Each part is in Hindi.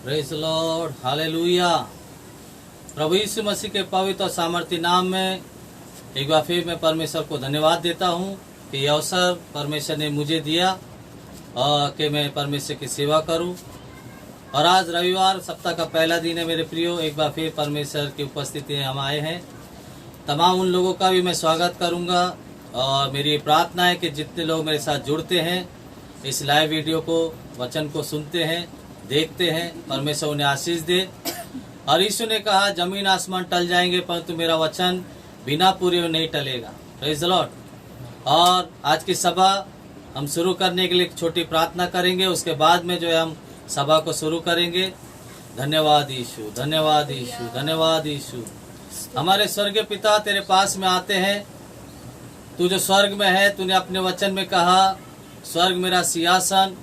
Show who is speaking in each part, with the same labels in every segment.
Speaker 1: Praise Lord, hallelujah. प्रभु यीशु मसीह के पवित्र और सामर्थ्य नाम में एक बार फिर मैं परमेश्वर को धन्यवाद देता हूँ कि यह अवसर परमेश्वर ने मुझे दिया और कि मैं परमेश्वर की सेवा करूँ। और आज रविवार सप्ताह का पहला दिन है मेरे प्रियो। एक बार फिर परमेश्वर की उपस्थिति में हम आए हैं। तमाम उन लोगों का भी मैं स्वागत करूँगा और मेरी प्रार्थना है कि जितने लोग मेरे साथ जुड़ते हैं, इस लाइव वीडियो को, वचन को सुनते हैं, देखते हैं, परमेश्वर उन्हें आशीष दे। और यीशु ने कहा जमीन आसमान टल जाएंगे परंतु मेरा वचन बिना पूरे नहीं टलेगा। Praise the Lord. और आज की सभा हम शुरू करने के लिए एक छोटी प्रार्थना करेंगे, उसके बाद में जो है हम सभा को शुरू करेंगे। धन्यवाद यीशु, धन्यवाद यीशु, धन्यवाद यीशु। हमारे स्वर्गीय पिता तेरे पास में आते हैं। तू जो स्वर्ग में है, तूने अपने वचन में कहा स्वर्ग मेरा सिंहासन,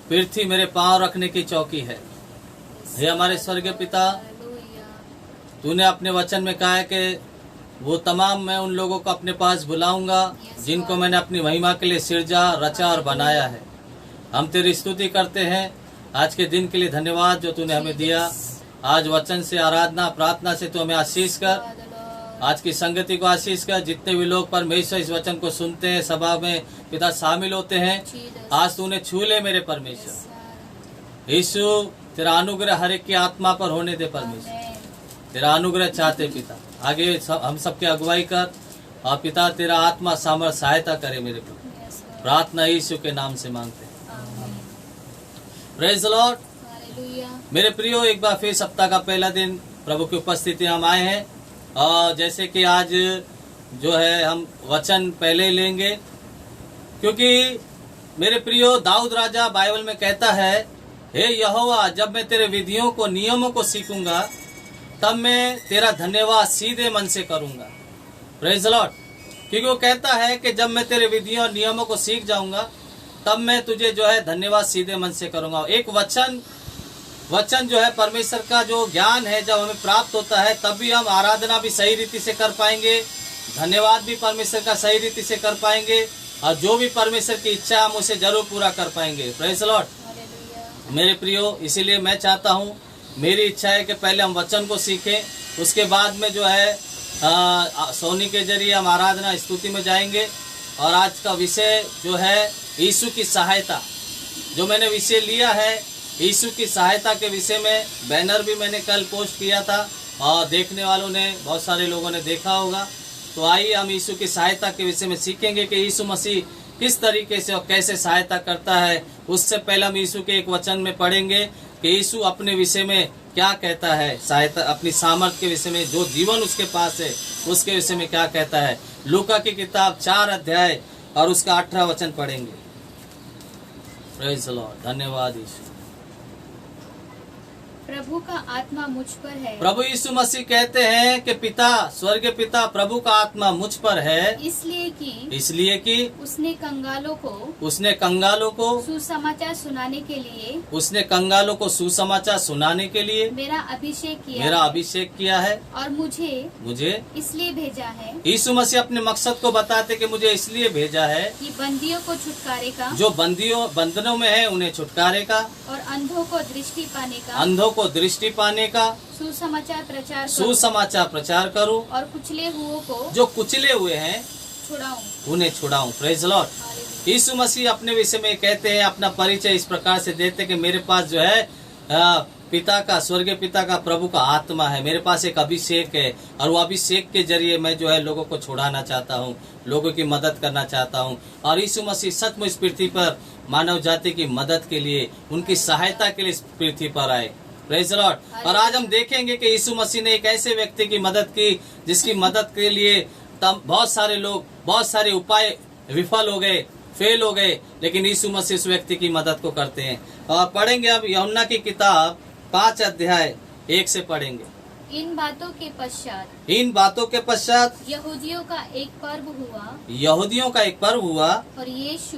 Speaker 1: पृथ्वी मेरे पांव रखने की चौकी है। हे हमारे स्वर्गीय पिता, तूने अपने वचन में कहा है कि वो तमाम मैं उन लोगों को अपने पास बुलाऊंगा जिनको मैंने अपनी महिमा के लिए सिरजा, रचा और बनाया है। हम तेरी स्तुति करते हैं आज के दिन के लिए। धन्यवाद जो तूने हमें दिया। आज वचन से, आराधना, प्रार्थना से तू हमें आशीष कर। आज की संगति को आशीष कर। जितने भी लोग परमेश्वर इस वचन को सुनते हैं, सभा में पिता शामिल होते हैं, आज तूने छू ले मेरे परमेश्वर। यीशु तेरा अनुग्रह हर एक की आत्मा पर होने दे परमेश्वर। तेरा अनुग्रह चाहते पिता। आगे हम सबकी अगुवाई कर और पिता तेरा आत्मा सामर्थ सहायता करे मेरे प्रभु। प्रार्थना यीशु के नाम से मांगते हैं। Praise the Lord. मेरे प्रियो, एक बार फिर सप्ताह का पहला दिन प्रभु की उपस्थिति हम आए हैं। और जैसे कि आज जो है हम वचन पहले लेंगे, क्योंकि मेरे प्रियो दाऊद राजा बाइबल में कहता है, हे यहोवा, जब मैं तेरे विधियों को, नियमों को सीखूंगा तब मैं तेरा धन्यवाद सीधे मन से करूंगा। Praise the Lord. क्योंकि वो कहता है कि जब मैं तेरे विधियों और नियमों को सीख जाऊंगा तब मैं तुझे जो है धन्यवाद सीधे मन से करूंगा। एक वचन जो है परमेश्वर का जो ज्ञान है, जब हमें प्राप्त होता है तब भी हम आराधना भी सही रीति से कर पाएंगे, धन्यवाद भी परमेश्वर का सही रीति से कर पाएंगे, और जो भी परमेश्वर की इच्छा हम उसे जरूर पूरा कर पाएंगे। Praise the Lord. मेरे प्रियो, इसीलिए मैं चाहता हूँ, मेरी इच्छा है कि पहले हम वचन को सीखें, उसके बाद में जो है सोनी के जरिए हम आराधना स्तुति में जाएंगे। और आज का विषय जो है यीशु की सहायता, जो मैंने विषय लिया है यीशु की सहायता के विषय में, बैनर भी मैंने कल पोस्ट किया था और देखने वालों ने, बहुत सारे लोगों ने देखा होगा। तो आइए हम यीशु की सहायता के विषय में सीखेंगे कि यीशु मसीह किस तरीके से और कैसे सहायता करता है। उससे पहले हम यीशु के एक वचन में पढ़ेंगे कि यीशु अपने विषय में क्या कहता है, सहायता, अपनी सामर्थ के विषय में, जो जीवन उसके पास है उसके विषय में क्या कहता है। लूका की किताब 4 अध्याय और उसका 18 वचन पढ़ेंगे। Praise the Lord. धन्यवाद यीशु।
Speaker 2: प्रभु का आत्मा मुझ पर है।
Speaker 1: प्रभु यीशु मसीह कहते हैं कि पिता, स्वर्गीय पिता, प्रभु का आत्मा मुझ पर है, इसलिए कि
Speaker 2: उसने
Speaker 1: कंगालों को
Speaker 2: सुसमाचार सुनाने के लिए मेरा अभिषेक किया है
Speaker 1: और मुझे
Speaker 2: इसलिए भेजा है।
Speaker 1: यीशु मसीह अपने मकसद को बताते कि मुझे इसलिए भेजा है
Speaker 2: कि बंदियों को छुटकारे का,
Speaker 1: जो बंधनों में है उन्हें छुटकारे का, और
Speaker 2: अंधों को दृष्टि पाने का
Speaker 1: सुसमाचार प्रचार करूं,
Speaker 2: और कुचले हुओं को,
Speaker 1: जो कुचले हुए हैं, उन्हें छुड़ाऊं। Praise the Lord. यीशु मसीह अपने विषय में कहते हैं, अपना परिचय इस प्रकार से देते कि मेरे पास जो है पिता का, स्वर्गीय पिता का, प्रभु का आत्मा है। मेरे पास एक अभिषेक है और वो अभिषेक के जरिए मैं जो है लोगों को छुड़ाना चाहता हूँ, लोगों की मदद करना चाहता हूँ। और यीशु मसीह सचमुच इस पृथ्वी पर मानव जाति की मदद के लिए, उनकी सहायता के लिए इस पृथ्वी पर आए। Praise the Lord. और आज हम देखेंगे कि यीशु मसीह ने एक ऐसे व्यक्ति की मदद की जिसकी मदद के लिए बहुत सारे लोग, बहुत सारे उपाय विफल हो गए, फेल हो गए, लेकिन यीशु मसीह उस व्यक्ति की मदद को करते हैं। और पढ़ेंगे अब यूहन्ना की किताब 5 अध्याय 1 से पढ़ेंगे।
Speaker 2: इन बातों के पश्चात यहूदियों का एक पर्व हुआ और यीशु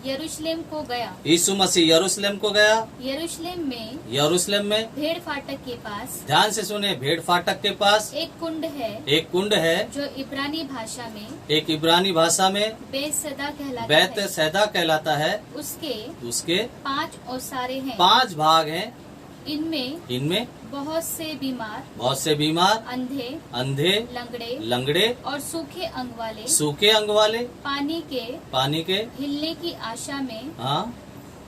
Speaker 2: यरूशलेम को गया।
Speaker 1: यीशु मसीह यरूशलेम को गया। यरूशलेम में
Speaker 2: भेड़ फाटक के पास,
Speaker 1: ध्यान से सुने, भेड़ फाटक के पास
Speaker 2: एक कुंड है
Speaker 1: जो इब्रानी भाषा में बेतसैदा कहलाता है। उसके 5
Speaker 2: ओसारे हैं,
Speaker 1: 5 भाग हैं।
Speaker 2: इनमें बहुत से बीमार,
Speaker 1: अंधे, लंगड़े
Speaker 2: और सूखे अंग वाले
Speaker 1: पानी के
Speaker 2: हिलने की आशा में
Speaker 1: हाँ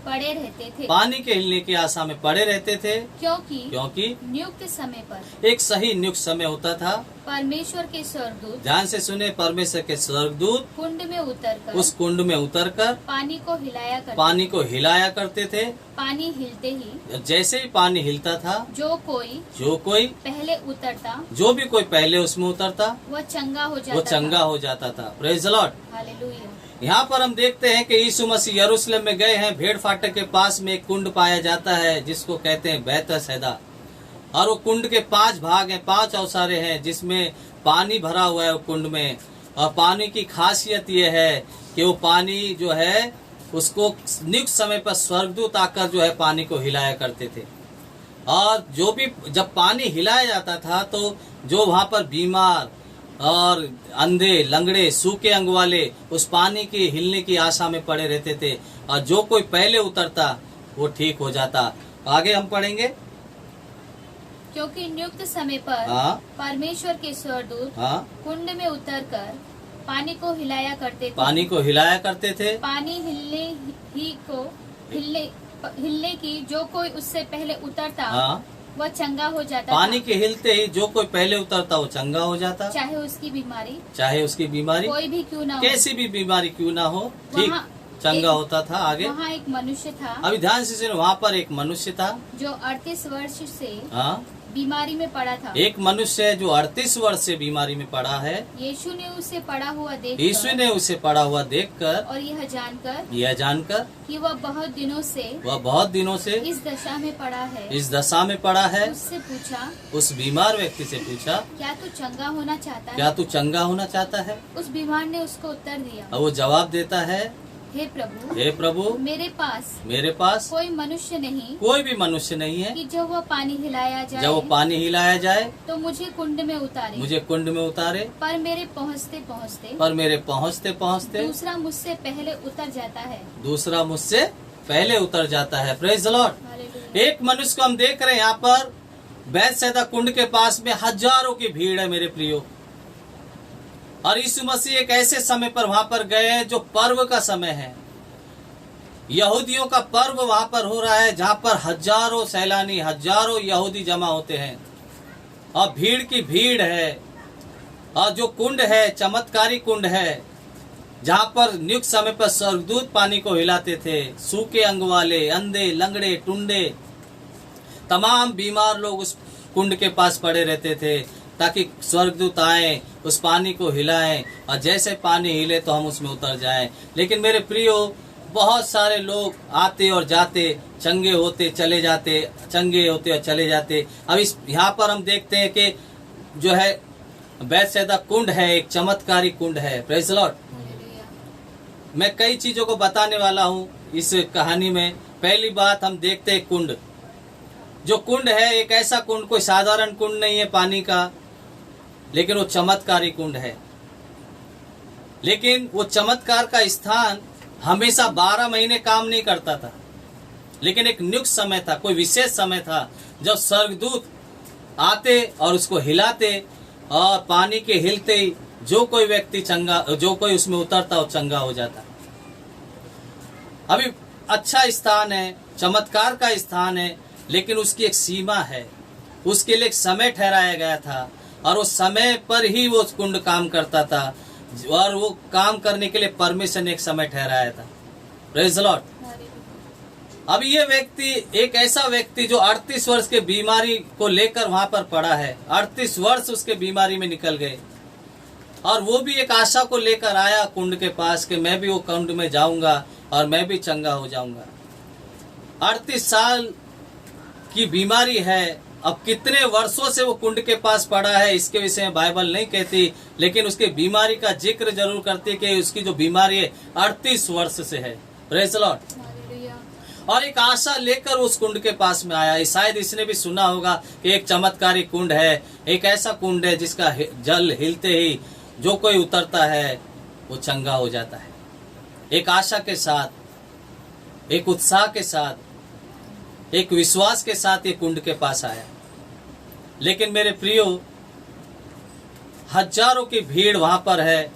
Speaker 2: पड़े रहते थे।
Speaker 1: पानी के हिलने की आशा में पड़े रहते थे,
Speaker 2: क्योंकि नियुक्त समय पर
Speaker 1: एक सही नियुक्त समय होता था।
Speaker 2: परमेश्वर के स्वर्गदूत,
Speaker 1: ध्यान से सुने, परमेश्वर के स्वर्गदूत
Speaker 2: कुंड में उतरकर
Speaker 1: उस कुंड में उतरकर
Speaker 2: पानी को
Speaker 1: हिलाया करते थे।
Speaker 2: पानी हिलते ही
Speaker 1: जैसे ही पानी हिलता था,
Speaker 2: जो कोई
Speaker 1: पहले उसमें उतरता
Speaker 2: वह चंगा हो जाता था।
Speaker 1: Praise the Lord,
Speaker 2: hallelujah.
Speaker 1: यहाँ पर हम देखते हैं कि यीशु मसीह यरूशलेम में गए हैं। भेड़ फाटक के पास में एक कुंड पाया जाता है जिसको कहते हैं बैतसैदा, और वो कुंड के 5 भाग हैं, 5 अवसारे हैं जिसमें पानी भरा हुआ है वो कुंड में। और पानी की खासियत ये है कि वो पानी जो है उसको नियुक्त समय पर स्वर्गदूत आकर जो है पानी को हिलाया करते थे। और जो भी जब पानी हिलाया जाता था तो जो वहाँ पर बीमार और अंधे, लंगड़े, सूखे अंग वाले उस पानी के हिलने की आशा में पड़े रहते थे, और जो कोई पहले उतरता वो ठीक हो जाता। आगे हम पढ़ेंगे।
Speaker 2: क्योंकि नियुक्त समय पर परमेश्वर के स्वर्गदूत कुंड में उतरकर पानी को हिलाया करते थे। पानी हिलने की जो कोई उससे पहले उतरता वह चंगा हो जाता।
Speaker 1: पानी के हिलते ही जो कोई पहले उतरता वो चंगा हो जाता,
Speaker 2: चाहे उसकी बीमारी
Speaker 1: कोई
Speaker 2: भी क्यों ना हो,
Speaker 1: कैसी भी बीमारी क्यों ना हो, ठीक चंगा होता था। आगे
Speaker 2: वहाँ एक मनुष्य था,
Speaker 1: अभी ध्यान से सुनो, वहाँ पर एक मनुष्य था
Speaker 2: जो 38 वर्ष से बीमारी में पड़ा था।
Speaker 1: एक मनुष्य है जो 38 वर्ष से बीमारी में पड़ा है।
Speaker 2: यीशु ने उसे पड़ा हुआ देखकर और यह जानकर कि वह बहुत दिनों से इस दशा में पड़ा है,
Speaker 1: उस बीमार व्यक्ति से पूछा,
Speaker 2: क्या तू चंगा होना चाहता है? उस बीमार ने उसको उत्तर दिया,
Speaker 1: और वो जवाब देता है,
Speaker 2: हे प्रभु, मेरे पास कोई भी मनुष्य नहीं है कि जब वो पानी हिलाया जाए तो मुझे कुंड में उतारे। पर मेरे पहुँचते दूसरा मुझसे
Speaker 1: पहले उतर जाता है। Praise the Lord. एक मनुष्य को हम देख रहे हैं यहाँ पर बैतसैदा कुंड के पास में हजारों की भीड़ है मेरे प्रियो, और यीशु मसीह एक ऐसे समय पर वहां पर गए हैं जो पर्व का समय है, यहूदियों का पर्व वहां पर हो रहा है, जहां पर हजारों सैलानी, हजारों यहूदी जमा होते हैं, और भीड़ की भीड़ है। और जो कुंड है चमत्कारी कुंड है, जहां पर नियुक्त समय पर स्वर्गदूत पानी को हिलाते थे। सूखे अंग वाले, अंधे, लंगड़े, टुंडे, तमाम बीमार लोग उस कुंड के पास पड़े रहते थे ताकि स्वर्गदूत आए, उस पानी को हिलाएं, और जैसे पानी हिले तो हम उसमें उतर जाएं। लेकिन मेरे प्रियो, बहुत सारे लोग आते और जाते, चंगे होते चले जाते। अब इस यहाँ पर हम देखते हैं कि जो है बैतसैदा कुंड है, एक चमत्कारी कुंड है। Praise the Lord. मैं कई चीजों को बताने वाला हूँ इस कहानी में। पहली बात हम देखते हैं कुंड। जो कुंड है एक ऐसा कुंड, कोई साधारण कुंड नहीं है पानी का, लेकिन वो चमत्कारी कुंड है। लेकिन वो चमत्कार का स्थान हमेशा 12 महीने काम नहीं करता था, लेकिन एक नियुक्त समय था, कोई विशेष समय था जब स्वर्गदूत आते और उसको हिलाते, और पानी के हिलते ही जो कोई व्यक्ति जो कोई उसमें उतरता वो चंगा हो जाता। अभी अच्छा स्थान है, चमत्कार का स्थान है, लेकिन उसकी एक सीमा है, उसके लिए एक समय ठहराया गया था, और उस समय पर ही वो कुंड काम करता था, और वो काम करने के लिए परमेश्वर ने एक समय ठहराया था। Praise the Lord. अब ये व्यक्ति, एक ऐसा व्यक्ति जो 38 वर्ष के बीमारी को लेकर वहां पर पड़ा है, 38 वर्ष उसके बीमारी में निकल गए, और वो भी एक आशा को लेकर आया कुंड के पास कि मैं भी वो कुंड में जाऊंगा और मैं भी चंगा हो जाऊंगा। 38 साल की बीमारी है। अब कितने वर्षों से वो कुंड के पास पड़ा है इसके विषय में बाइबल नहीं कहती, लेकिन उसके बीमारी का जिक्र जरूर करती है कि उसकी जो बीमारी है 38 वर्ष से है। Praise the Lord. और एक आशा लेकर उस कुंड के पास में आया। शायद इसने भी सुना होगा कि एक चमत्कारी कुंड है, एक ऐसा कुंड है जिसका जल हिलते ही जो कोई उतरता है वो चंगा हो जाता है। एक आशा के साथ, एक उत्साह के साथ, एक विश्वास के साथ ये कुंड के पास आया। लेकिन मेरे प्रियो, हजारों की भीड़ वहां पर है।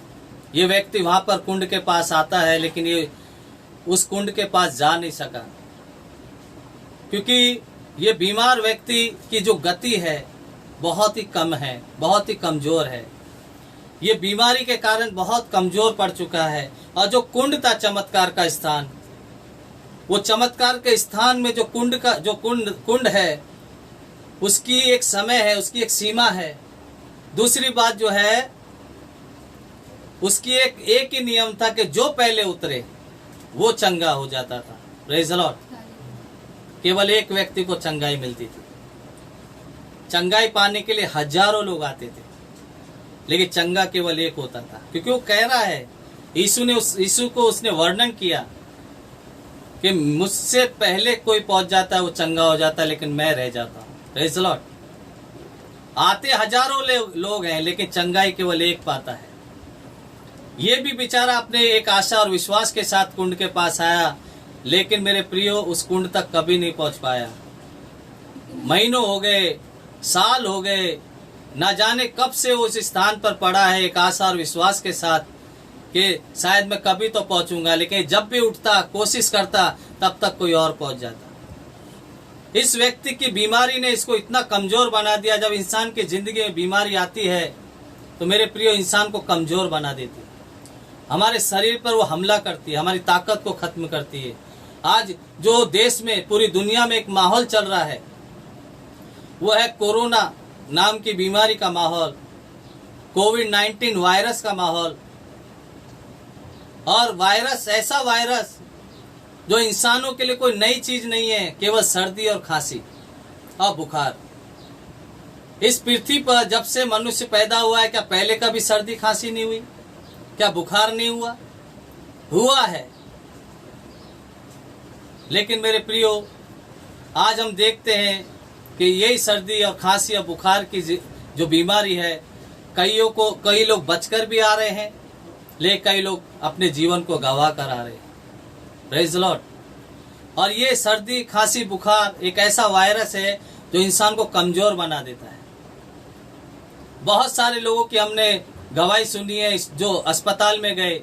Speaker 1: ये व्यक्ति वहां पर कुंड के पास आता है, लेकिन ये उस कुंड के पास जा नहीं सका, क्योंकि ये बीमार व्यक्ति की जो गति है बहुत ही कम है, बहुत ही कमजोर है। ये बीमारी के कारण बहुत कमजोर पड़ चुका है। और जो कुंड था चमत्कार का स्थान, वो चमत्कार के स्थान में जो कुंड है, उसकी एक समय है, उसकी एक सीमा है। दूसरी बात जो है, उसकी एक ही नियम था कि जो पहले उतरे वो चंगा हो जाता था। Praise the Lord. केवल एक व्यक्ति को चंगाई मिलती थी। चंगाई पाने के लिए हजारों लोग आते थे, लेकिन चंगा केवल एक होता था, क्योंकि वो कह रहा है, यीशु को उसने वर्णन किया कि मुझसे पहले कोई पहुंच जाता है, वो चंगा हो जाता है, लेकिन मैं रह जाता हूँ। Praise the Lord. आते हजारों लोग हैं, लेकिन चंगाई केवल एक पाता है। ये भी बेचारा अपने एक आशा और विश्वास के साथ कुंड के पास आया, लेकिन मेरे प्रियो, उस कुंड तक कभी नहीं पहुंच पाया। महीनों हो गए, साल हो गए, ना जाने कब से उस स्थान पर पड़ा है एक आशा और विश्वास के साथ कि शायद मैं कभी तो पहुंचूंगा, लेकिन जब भी उठता, कोशिश करता, तब तक कोई और पहुंच जाता। इस व्यक्ति की बीमारी ने इसको इतना कमजोर बना दिया। जब इंसान की जिंदगी में बीमारी आती है तो मेरे प्रियो, इंसान को कमजोर बना देती है, हमारे शरीर पर वो हमला करती है, हमारी ताकत को खत्म करती है। आज जो देश में, पूरी दुनिया में एक माहौल चल रहा है, वो है कोरोना नाम की बीमारी का माहौल, कोविड-19 वायरस का माहौल। और वायरस, ऐसा वायरस जो इंसानों के लिए कोई नई चीज नहीं है, केवल सर्दी और खांसी और बुखार। इस पृथ्वी पर जब से मनुष्य पैदा हुआ है, क्या पहले कभी सर्दी खांसी नहीं हुई? क्या बुखार नहीं हुआ? हुआ है। लेकिन मेरे प्रियो, आज हम देखते हैं कि यही सर्दी और खांसी और बुखार की जो बीमारी है, कई लोग बचकर भी आ रहे हैं, लेकिन कई लोग अपने जीवन को गंवा कर आ रहे हैं। Praise the Lord. और ये सर्दी, खांसी, बुखार एक ऐसा वायरस है जो इंसान को कमजोर बना देता है। बहुत सारे लोगों की हमने गवाही सुनी है, जो अस्पताल में गए,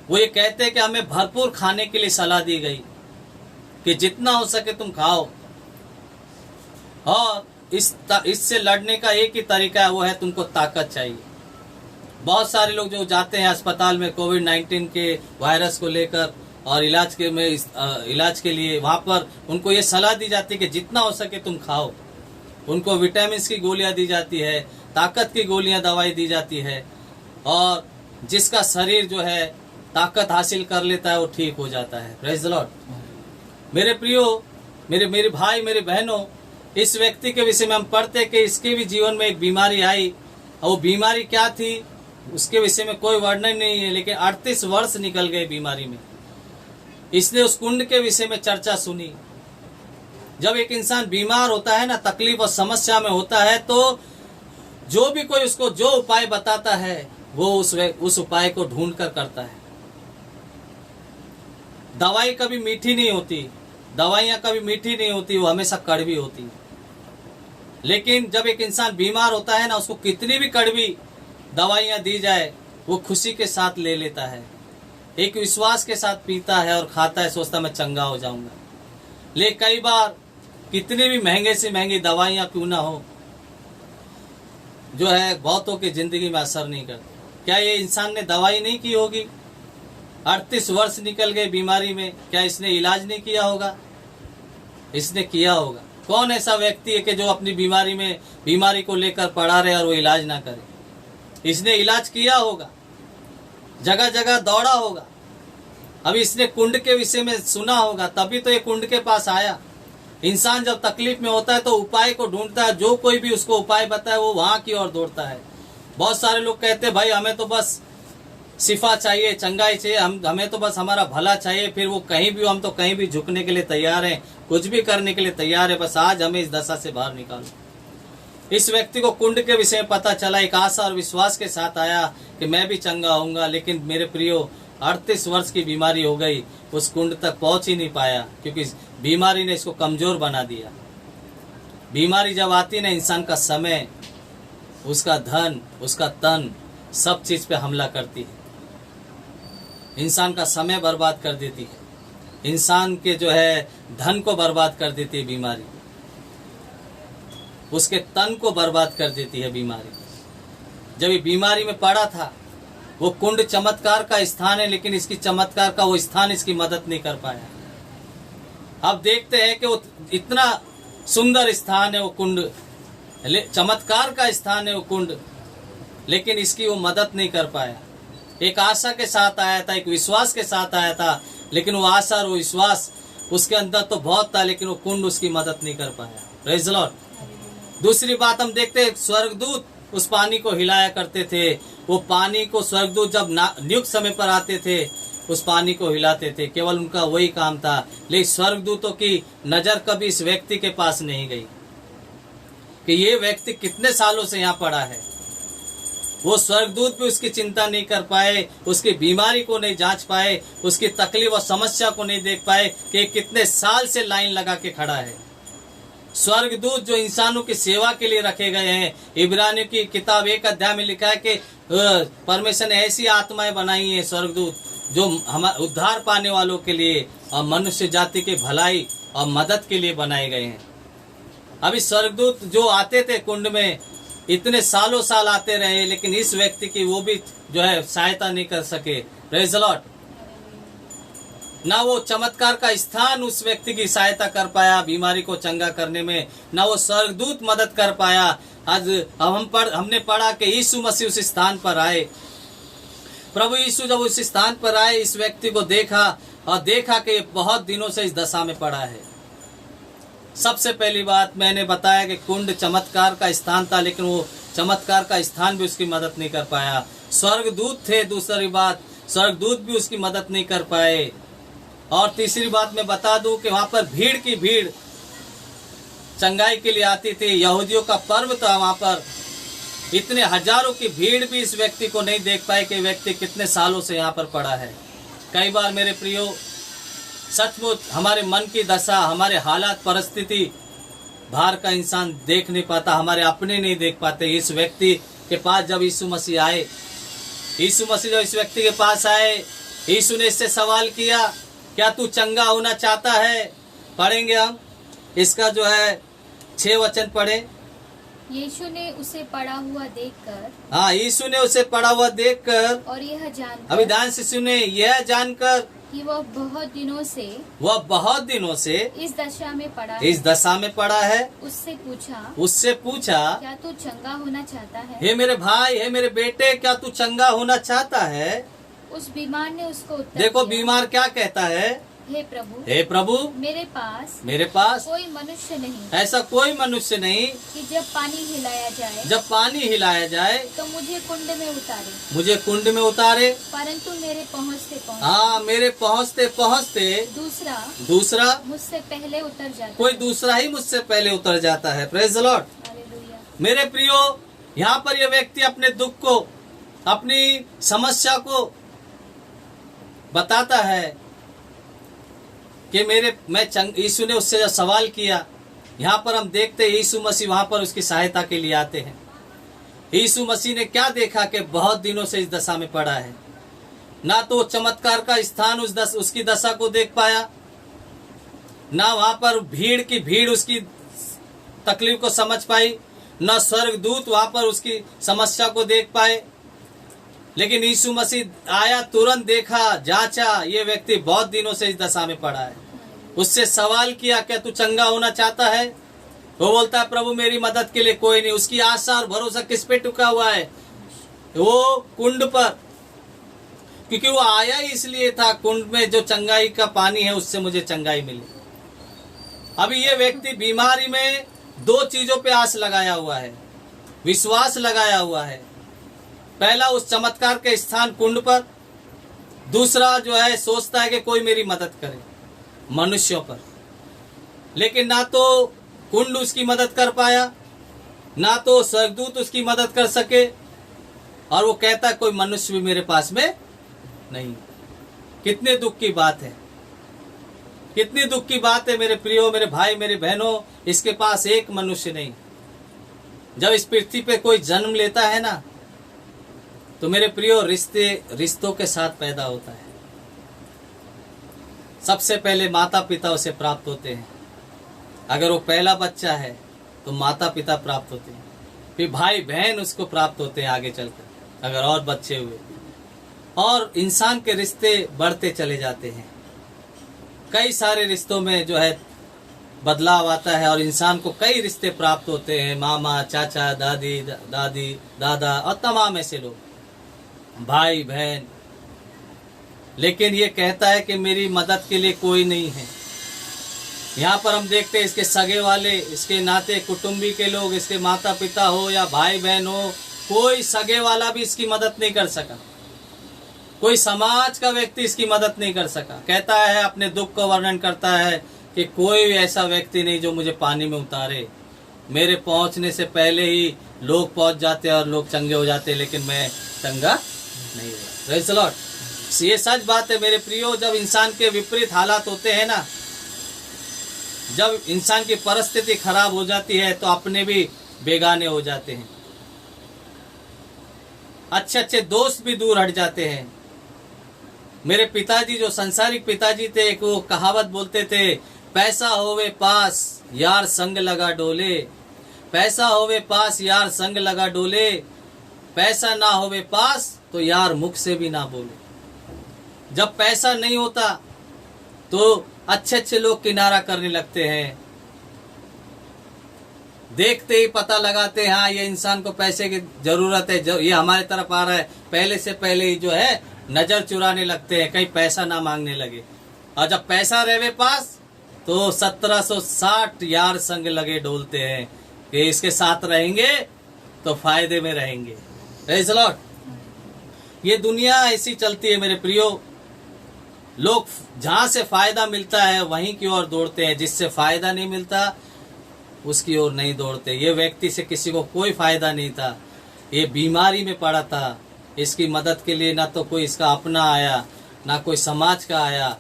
Speaker 1: वो ये कहते हैं कि हमें भरपूर खाने के लिए सलाह दी गई कि जितना हो सके तुम खाओ, और इससे लड़ने का एक ही तरीका है, वो है तुमको ताकत चाहिए। बहुत सारे लोग जो जाते हैं अस्पताल में कोविड-19 के वायरस को लेकर और इलाज के लिए, वहां पर उनको ये सलाह दी जाती है कि जितना हो सके तुम खाओ। उनको विटामिन की गोलियां दी जाती है, ताकत की गोलियां, दवाई दी जाती है, और जिसका शरीर जो है ताकत हासिल कर लेता है, वो ठीक हो जाता है। Praise the Lord. मेरे प्रियो, मेरे भाई, मेरे बहनों, इस व्यक्ति के विषय में हम पढ़ते कि इसके भी जीवन में एक बीमारी आई, और वो बीमारी क्या थी उसके विषय में कोई वर्णन नहीं है, लेकिन 38 वर्ष निकल गए बीमारी में। इसने उस कुंड के विषय में चर्चा सुनी। जब एक इंसान बीमार होता है ना, तकलीफ और समस्या में होता है, तो जो भी कोई उसको जो उपाय बताता है, वो उस उपाय को ढूंढ कर करता है। दवाई कभी मीठी नहीं होती, दवाइयां कभी मीठी नहीं होती, वो हमेशा कड़वी होती है। लेकिन जब एक इंसान बीमार होता है ना, उसको कितनी भी कड़वी दवाइयां दी जाए, वो खुशी के साथ ले लेता है, एक विश्वास के साथ पीता है और खाता है, सोचता मैं चंगा हो जाऊंगा। लेकिन कई बार कितनी भी महंगे से महंगी दवाइयां क्यों ना हो, जो है बहुतों की जिंदगी में असर नहीं करती। क्या ये इंसान ने दवाई नहीं की होगी? 38 वर्ष निकल गए बीमारी में, क्या इसने इलाज नहीं किया होगा? इसने किया होगा। कौन ऐसा व्यक्ति है कि जो अपनी बीमारी को लेकर पड़ा रहे और वो इलाज ना करे? इसने इलाज किया होगा, जगह जगह दौड़ा होगा। अभी इसने कुंड के विषय में सुना होगा, तभी तो ये कुंड के पास आया। इंसान जब तकलीफ में होता है तो उपाय को ढूंढता है, जो कोई भी उसको उपाय बताए वो वहां की ओर दौड़ता है। बहुत सारे लोग कहते हैं भाई हमें तो बस शिफा चाहिए, चंगाई चाहिए, हमें तो बस हमारा भला चाहिए, फिर वो कहीं भी, हम तो कहीं भी झुकने के लिए तैयार हैं, कुछ भी करने के लिए तैयार है, बस आज हमें इस दशा से बाहर निकालो। इस व्यक्ति को कुंड के विषय में पता चला, एक आशा और विश्वास के साथ आया कि मैं भी चंगा होऊंगा। लेकिन मेरे प्रियो, 38 वर्ष की बीमारी हो गई, उस कुंड तक पहुंच ही नहीं पाया, क्योंकि बीमारी ने इसको कमजोर बना दिया। बीमारी जब आती ना, इंसान का समय, उसका धन, उसका तन, सब चीज पे हमला करती है। इंसान का समय बर्बाद कर देती है, इंसान के जो है धन को बर्बाद कर देती है बीमारी, उसके तन को बर्बाद कर देती है बीमारी। जब ये बीमारी में पड़ा था, वो कुंड चमत्कार का स्थान है, लेकिन इसकी चमत्कार का वो स्थान इसकी मदद नहीं कर पाया। अब देखते हैं कि वो इतना सुंदर स्थान है वो कुंड, चमत्कार का स्थान है वो कुंड, लेकिन इसकी वो मदद नहीं कर पाया। एक आशा के साथ आया था, एक विश्वास के साथ आया था, लेकिन वो आशा और वो विश्वास उसके अंदर तो बहुत था, लेकिन वो कुंड उसकी मदद नहीं कर पाया। Praise the Lord. दूसरी बात हम देखते हैं, स्वर्गदूत उस पानी को हिलाया करते थे। वो पानी को स्वर्गदूत जब नियुक्त समय पर आते थे, उस पानी को हिलाते थे, केवल उनका वही काम था। लेकिन स्वर्गदूतों की नजर कभी इस व्यक्ति के पास नहीं गई कि ये व्यक्ति कितने सालों से यहाँ पड़ा है। वो स्वर्गदूत भी उसकी चिंता नहीं कर पाए, उसकी बीमारी को नहीं जांच पाए, उसकी तकलीफ और समस्या को नहीं देख पाए कि कितने साल से लाइन लगा के खड़ा है। स्वर्गदूत जो इंसानों की सेवा के लिए रखे गए हैं, इब्रानियों की किताब 1 अध्याय में लिखा है कि परमेश्वर ने ऐसी आत्माएं बनाई है स्वर्गदूत जो हमारे उद्धार पाने वालों के लिए और मनुष्य जाति की भलाई और मदद के लिए बनाए गए हैं। अभी स्वर्गदूत जो आते थे कुंड में, इतने सालों साल आते रहे, लेकिन इस व्यक्ति की वो भी जो है सहायता नहीं कर सके। Praise the Lord. ना वो चमत्कार का स्थान उस व्यक्ति की सहायता कर पाया बीमारी को चंगा करने में, ना वो स्वर्गदूत मदद कर पाया। आज हमने पढ़ा कि यीशु मसीह उस स्थान पर आए। प्रभु यीशु जब उस स्थान पर आए, इस व्यक्ति को देखा और देखा कि बहुत दिनों से इस दशा में पड़ा है। सबसे पहली बात मैंने बताया कि कुंड चमत्कार का स्थान था, लेकिन वो चमत्कार का स्थान भी उसकी मदद नहीं कर पाया। स्वर्गदूत थे, दूसरी बात स्वर्गदूत भी उसकी मदद नहीं कर पाए। और तीसरी बात मैं बता दूं कि वहां पर भीड़ की भीड़ चंगाई के लिए आती थी। यहूदियों का पर्व था, वहां पर इतने हजारों की भीड़ भी इस व्यक्ति को नहीं देख पाए कि व्यक्ति कितने सालों से यहाँ पर पड़ा है। कई बार मेरे प्रियो, सचमुच हमारे मन की दशा, हमारे हालात, परिस्थिति बाहर का इंसान देख नहीं पाता, हमारे अपने नहीं देख पाते। इस व्यक्ति के पास जब यीशु मसीह आए, यीशु मसीह जब इस व्यक्ति के पास आए, यीशु ने इससे सवाल किया, क्या तू चंगा होना चाहता है? पढ़ेंगे हम इसका जो है 6 वचन पढ़े।
Speaker 2: यीशु ने उसे पड़ा हुआ देखकर,
Speaker 1: हाँ, यीशु ने उसे पड़ा हुआ देखकर
Speaker 2: और यह जानकर,
Speaker 1: अभी ध्यान से सुने, यह जानकर
Speaker 2: कि वह बहुत दिनों से इस दशा में पड़ा है, उससे पूछा
Speaker 1: क्या
Speaker 2: तू चंगा होना चाहता है?
Speaker 1: हे मेरे भाई, हे मेरे बेटे, क्या तू चंगा होना चाहता है?
Speaker 2: उस बीमार ने उसको उत्तर
Speaker 1: देखो
Speaker 2: दिया,
Speaker 1: बीमार क्या कहता है,
Speaker 2: हे प्रभु मेरे पास कोई मनुष्य नहीं,
Speaker 1: ऐसा कोई मनुष्य नहीं
Speaker 2: कि जब पानी हिलाया जाए तो मुझे कुंड में उतारे, परंतु मेरे पहुँचते दूसरा मुझसे पहले उतर जाता,
Speaker 1: कोई दूसरा ही मुझसे पहले उतर जाता है। Praise the Lord. मेरे प्रियो, यहाँ पर यह व्यक्ति अपने दुख को, अपनी समस्या को बताता है कि यीशु ने उससे जो सवाल किया, यहाँ पर हम देखते हैं यीशु मसीह वहां पर उसकी सहायता के लिए आते हैं। यीशु मसीह ने क्या देखा कि बहुत दिनों से इस दशा में पड़ा है। ना तो चमत्कार का स्थान उसकी दशा को देख पाया, ना वहां पर भीड़ की भीड़ उसकी तकलीफ को समझ पाई, ना स्वर्गदूत वहां पर उसकी समस्या को देख पाए। लेकिन यीशु मसीह आया, तुरंत देखा, जांचा, ये व्यक्ति बहुत दिनों से इस दशा में पड़ा है। उससे सवाल किया, क्या तू चंगा होना चाहता है? वो बोलता है, प्रभु मेरी मदद के लिए कोई नहीं। उसकी आशा और भरोसा किस पे टिका हुआ है? वो कुंड पर, क्योंकि वो आया ही इसलिए था, कुंड में जो चंगाई का पानी है उससे मुझे चंगाई मिली। अभी ये व्यक्ति बीमारी में 2 चीजों पे आस लगाया हुआ है, विश्वास लगाया हुआ है। पहला उस चमत्कार के स्थान कुंड पर, दूसरा जो है सोचता है कि कोई मेरी मदद करे मनुष्यों पर। लेकिन ना तो कुंड उसकी मदद कर पाया, ना तो स्वर्गदूत उसकी मदद कर सके, और वो कहता है कोई मनुष्य भी मेरे पास में नहीं। कितने दुख की बात है। कितनी दुख की बात है मेरे प्रियो, मेरे भाई, मेरे बहनों, इसके पास एक मनुष्य नहीं। जब इस पृथ्वी पे कोई जन्म लेता है ना, तो मेरे प्रियो रिश्तों के साथ पैदा होता है। सबसे पहले माता पिता उसे प्राप्त होते हैं। अगर वो पहला बच्चा है तो माता पिता प्राप्त होते हैं, फिर भाई बहन उसको प्राप्त होते हैं आगे चलकर, अगर और बच्चे हुए, और इंसान के रिश्ते बढ़ते चले जाते हैं। कई सारे रिश्तों में जो है बदलाव आता है और इंसान को कई रिश्ते प्राप्त होते हैं, मामा, चाचा, दादी, दादी, दादा और तमाम ऐसे लोग, भाई बहन। लेकिन ये कहता है कि मेरी मदद के लिए कोई नहीं है। यहाँ पर हम देखते हैं इसके सगे वाले, इसके नाते कुटुंबी के लोग, इसके माता पिता हो या भाई बहन हो, कोई सगे वाला भी इसकी मदद नहीं कर सका, कोई समाज का व्यक्ति इसकी मदद नहीं कर सका। कहता है, अपने दुख को वर्णन करता है कि कोई ऐसा व्यक्ति नहीं जो मुझे पानी में उतारे। मेरे पहुंचने से पहले ही लोग पहुंच जाते और लोग चंगे हो जाते, लेकिन मैं चंगा नहीं हुआ। Praise the Lord. ये सच बात है मेरे प्रियो। जब इंसान के विपरीत हालात होते हैं ना, जब इंसान की परिस्थिति खराब हो जाती है, तो अपने भी बेगाने हो जाते हैं, अच्छे अच्छे दोस्त भी दूर हट जाते हैं। मेरे पिताजी जो संसारिक पिताजी थे, एक वो कहावत बोलते थे, पैसा होवे पास यार संग लगा डोले, पैसा होवे पास यार संग लगा डोले, पैसा ना होवे पास तो यार मुख से भी ना बोले। जब पैसा नहीं होता तो अच्छे अच्छे लोग किनारा करने लगते हैं, देखते ही पता लगाते हैं, हाँ ये इंसान को पैसे की जरूरत है, ये हमारे तरफ आ रहा है, पहले से पहले ही जो है नजर चुराने लगते हैं, कहीं पैसा ना मांगने लगे। और जब पैसा रहे पास तो 1760 यार संग लगे डोलते हैं कि इसके साथ रहेंगे तो फायदे में रहेंगे। Praise the Lord. ये दुनिया ऐसी चलती है मेरे प्रियो। लोग जहां से फायदा मिलता है वहीं की ओर दौड़ते हैं, जिससे फायदा नहीं मिलता उसकी ओर नहीं दौड़ते। ये व्यक्ति से किसी को कोई फायदा नहीं था, ये बीमारी में पड़ा था, इसकी मदद के लिए ना तो कोई इसका अपना आया, ना कोई समाज का आया,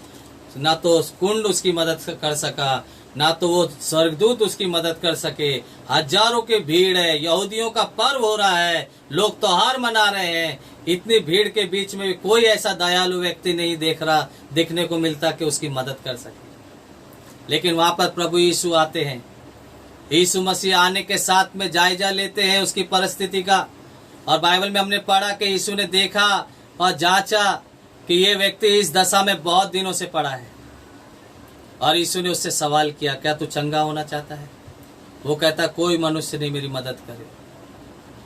Speaker 1: ना तो कुंड उसकी मदद कर सका, ना तो वो स्वर्गदूत उसकी मदद कर सके। हजारों की भीड़ है, यहूदियों का पर्व हो रहा है, लोग त्योहार मना रहे हैं, इतनी भीड़ के बीच में कोई ऐसा दयालु व्यक्ति नहीं देखने को मिलता कि उसकी मदद कर सके। लेकिन वहां पर प्रभु यीशु आते हैं। यीशु मसीह आने के साथ में जायजा लेते हैं उसकी परिस्थिति का, और बाइबल में हमने पढ़ा कि यीशु ने देखा और जांचा कि ये व्यक्ति इस दशा में बहुत दिनों से पड़ा है, और यीशु ने उससे सवाल किया, क्या तू चंगा होना चाहता है? वो कहता, कोई मनुष्य नहीं मेरी मदद करे।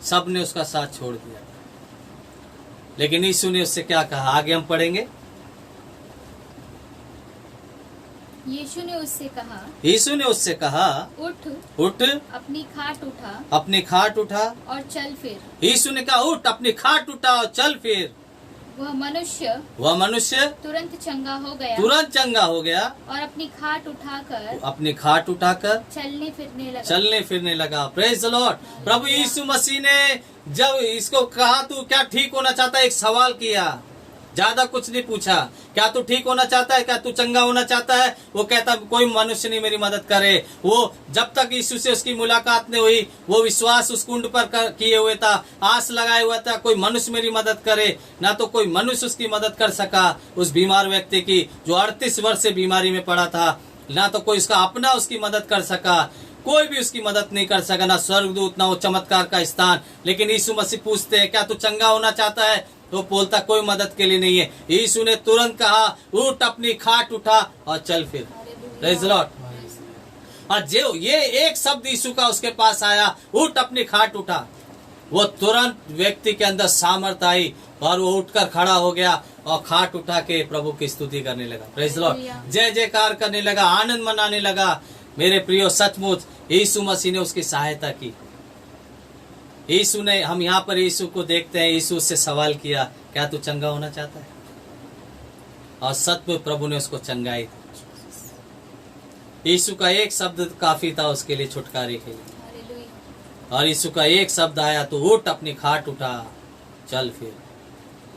Speaker 1: सब ने उसका साथ छोड़ दिया। लेकिन यीशु ने उससे क्या कहा, आगे हम पढ़ेंगे।
Speaker 2: यीशु ने उससे कहा
Speaker 1: उठ
Speaker 2: अपनी खाट उठा और चल फिर।
Speaker 1: यीशु ने कहा, उठ अपनी खाट उठा और चल फिर।
Speaker 2: वह मनुष्य तुरंत चंगा हो गया और अपनी खाट उठाकर चलने फिरने लगा। Praise the Lord. प्रभु यीशु मसीह ने जब इसको कहा तू क्या ठीक होना चाहता है, एक सवाल किया, ज्यादा कुछ नहीं पूछा, क्या तू ठीक होना चाहता है, क्या तू चंगा होना चाहता है? वो कहता, कोई मनुष्य नहीं मेरी मदद करे। वो जब तक यीशु से उसकी मुलाकात नहीं हुई, वो विश्वास उस कुंड पर किए हुए था, आस लगाए हुआ था, कोई मनुष्य मेरी मदद करे। ना तो कोई मनुष्य उसकी मदद कर सका, उस बीमार व्यक्ति की जो 38 वर्ष से बीमारी में पड़ा था। ना तो कोई उसका अपना उसकी मदद कर सका, कोई भी उसकी मदद नहीं कर सका, ना स्वर्गदूत, ना वो चमत्कार का स्थान। लेकिन यीशु मसीह पूछते हैं, क्या तू चंगा होना चाहता है? तो बोलता, कोई मदद के लिए नहीं है। यीशु ने तुरंत कहा, उठ अपनी खाट उठा और चल फिर। Praise the Lord. और जो ये एक शब्द यीशु का उसके पास आया, उठ अपनी खाट उठा, वो तुरंत व्यक्ति के अंदर सामर्थ आई और वो उठकर खड़ा हो गया और खाट उठा के प्रभु की स्तुति करने लगा। Praise the Lord. जय जयकार करने लगा, आनंद मनाने लगा। मेरे प्रियो, सचमुच यीशु मसीह ने उसकी सहायता की। यीशु ने, हम यहाँ पर यीशु को देखते हैं, यीशु से सवाल किया, क्या तू चंगा होना चाहता है? और सचमुच प्रभु ने उसको चंगाई दी। यीशु का एक शब्द काफी था उसके लिए, छुटकारे के लिए। और यीशु का एक शब्द आया, तो उठ अपनी खाट उठा चल फिर।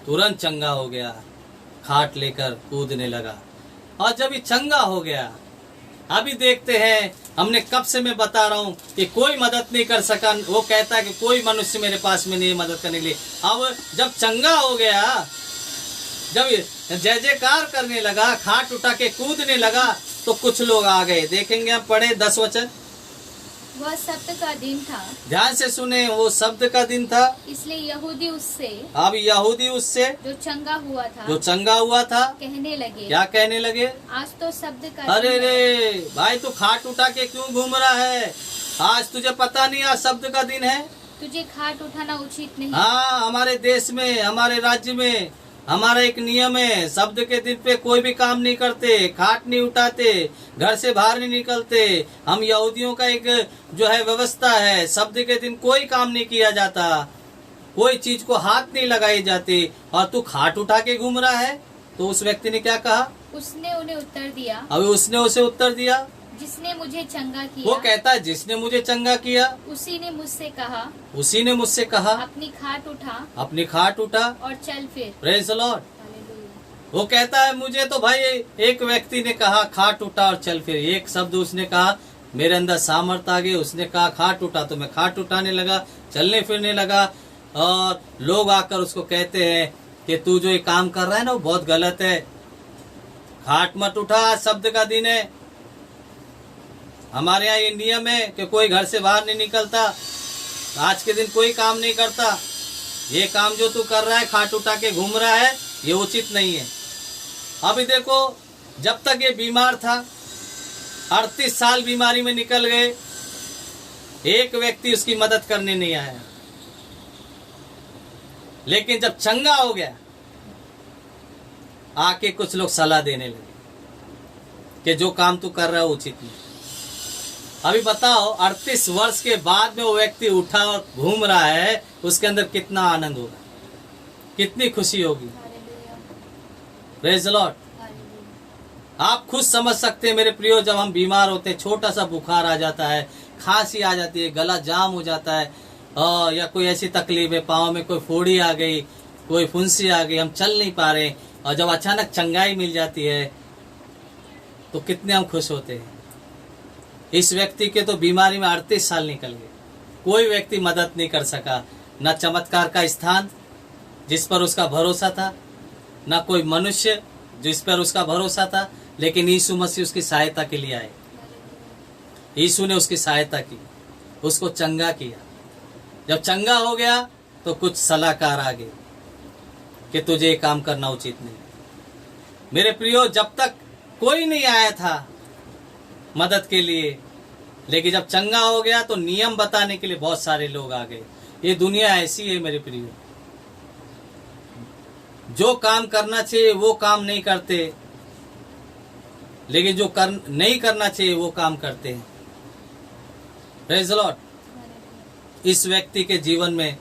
Speaker 2: तुरंत चंगा हो गया, खाट लेकर कूदने लगा।
Speaker 1: और जब ये चंगा हो गया, अभी देखते हैं, हमने कब से मैं बता रहा हूँ कि कोई मदद नहीं कर सका। वो कहता है कि कोई मनुष्य मेरे पास में नहीं है मदद करने के लिए। अब जब चंगा हो गया, जब जय जयकार करने लगा, खाट उठा के कूदने लगा, तो कुछ लोग आ गए। देखेंगे हम, पढ़े 10 वचन।
Speaker 2: वह शब्द का दिन था,
Speaker 1: ध्यान से सुने, वो शब्द का दिन था,
Speaker 2: इसलिए यहूदी उससे,
Speaker 1: अब यहूदी उससे
Speaker 2: जो चंगा हुआ था कहने लगे।
Speaker 1: क्या कहने लगे?
Speaker 2: आज तो शब्द का
Speaker 1: अरे
Speaker 2: दिन है।
Speaker 1: रे भाई, तू खाट उठा के क्यों घूम रहा है? आज तुझे पता नहीं आज शब्द का दिन है?
Speaker 2: तुझे खाट उठाना उचित नहीं।
Speaker 1: हाँ, हमारे देश में, हमारे राज्य में हमारा एक नियम है, शब्द के दिन पे कोई भी काम नहीं करते, खाट नहीं उठाते, घर से बाहर नहीं निकलते। हम यहूदियों का एक जो है व्यवस्था है, शब्द के दिन कोई काम नहीं किया जाता, कोई चीज को हाथ नहीं लगाई जाती, और तू खाट उठा के घूम रहा है। तो उस व्यक्ति ने क्या कहा?
Speaker 2: उसने उन्हें उत्तर दिया,
Speaker 1: अभी उसने उसे उत्तर दिया,
Speaker 2: जिसने मुझे चंगा किया।
Speaker 1: वो कहता है जिसने मुझे चंगा किया,
Speaker 2: उसी ने मुझसे कहा, अपनी खाट उठा और चल फिर।
Speaker 1: Praise the Lord. वो कहता है मुझे तो भाई एक व्यक्ति ने कहा खाट उठा और चल फिर। एक शब्द उसने कहा, मेरे अंदर सामर्थ आ गई। उसने कहा खाट उठा, तो मैं खाट उठाने लगा, चलने फिरने लगा। और लोग आकर उसको कहते हैं कि तू जो ये काम कर रहा है ना, वो बहुत गलत है, खाट मत उठा, शब्द का दिन है। हमारे यहाँ ये नियम है कि कोई घर से बाहर नहीं निकलता, आज के दिन कोई काम नहीं करता। ये काम जो तू कर रहा है, खाट उठा के घूम रहा है, ये उचित नहीं है। अभी देखो, जब तक ये बीमार था, 38 साल बीमारी में निकल गए, एक व्यक्ति उसकी मदद करने नहीं आया। लेकिन जब चंगा हो गया, आके कुछ लोग सलाह देने लगे कि जो काम तू कर रहा है उचित नहीं। अभी बताओ, 38 वर्ष के बाद में वो व्यक्ति उठा और घूम रहा है, उसके अंदर कितना आनंद होगा, कितनी खुशी होगी। Praise the Lord. आप खुद समझ सकते हैं मेरे प्रियो, जब हम बीमार होते हैं, छोटा सा बुखार आ जाता है, खांसी आ जाती है, गला जाम हो जाता है, या कोई ऐसी तकलीफ है, पाँव में कोई फोड़ी आ गई, कोई फुंसी आ गई, हम चल नहीं पा रहे, और जब अचानक चंगाई मिल जाती है तो कितने हम खुश होते हैं। इस व्यक्ति के तो बीमारी में 38 साल निकल गए, कोई व्यक्ति मदद नहीं कर सका, न चमत्कार का स्थान जिस पर उसका भरोसा था, न कोई मनुष्य जिस पर उसका भरोसा था, लेकिन यीशु मसीह उसकी सहायता के लिए आए। यीशु ने उसकी सहायता की, उसको चंगा किया। जब चंगा हो गया तो कुछ सलाहकार आ गए कि तुझे ये काम करना उचित नहीं। मेरे प्रियो, जब तक कोई नहीं आया था मदद के लिए, लेकिन जब चंगा हो गया तो नियम बताने के लिए बहुत सारे लोग आ गए। ये दुनिया ऐसी है मेरे प्रियो, जो काम करना चाहिए वो काम नहीं करते, लेकिन जो नहीं करना चाहिए वो काम करते हैं। Praise the Lord. इस व्यक्ति के जीवन में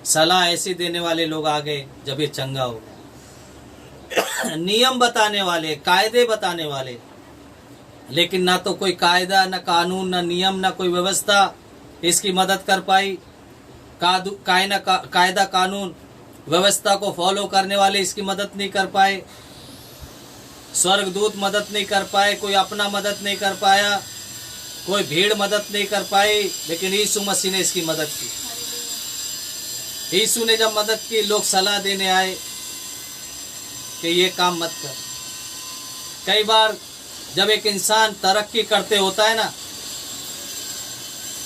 Speaker 1: सलाह ऐसी देने वाले लोग आ गए जब ये चंगा हो गया। नियम बताने वाले, कायदे बताने वाले, लेकिन ना तो कोई कायदा, ना कानून, ना नियम, ना कोई व्यवस्था इसकी मदद कर पाई। कायदा कानून व्यवस्था को फॉलो करने वाले इसकी मदद नहीं कर पाए, स्वर्गदूत मदद नहीं कर पाए, कोई अपना मदद नहीं कर पाया, कोई भीड़ मदद नहीं कर पाई, लेकिन यीशु मसीह ने इसकी मदद की। यीशु ने जब मदद की, लोग सलाह देने आए कि ये काम मत कर। कई बार जब एक इंसान तरक्की करते होता है ना,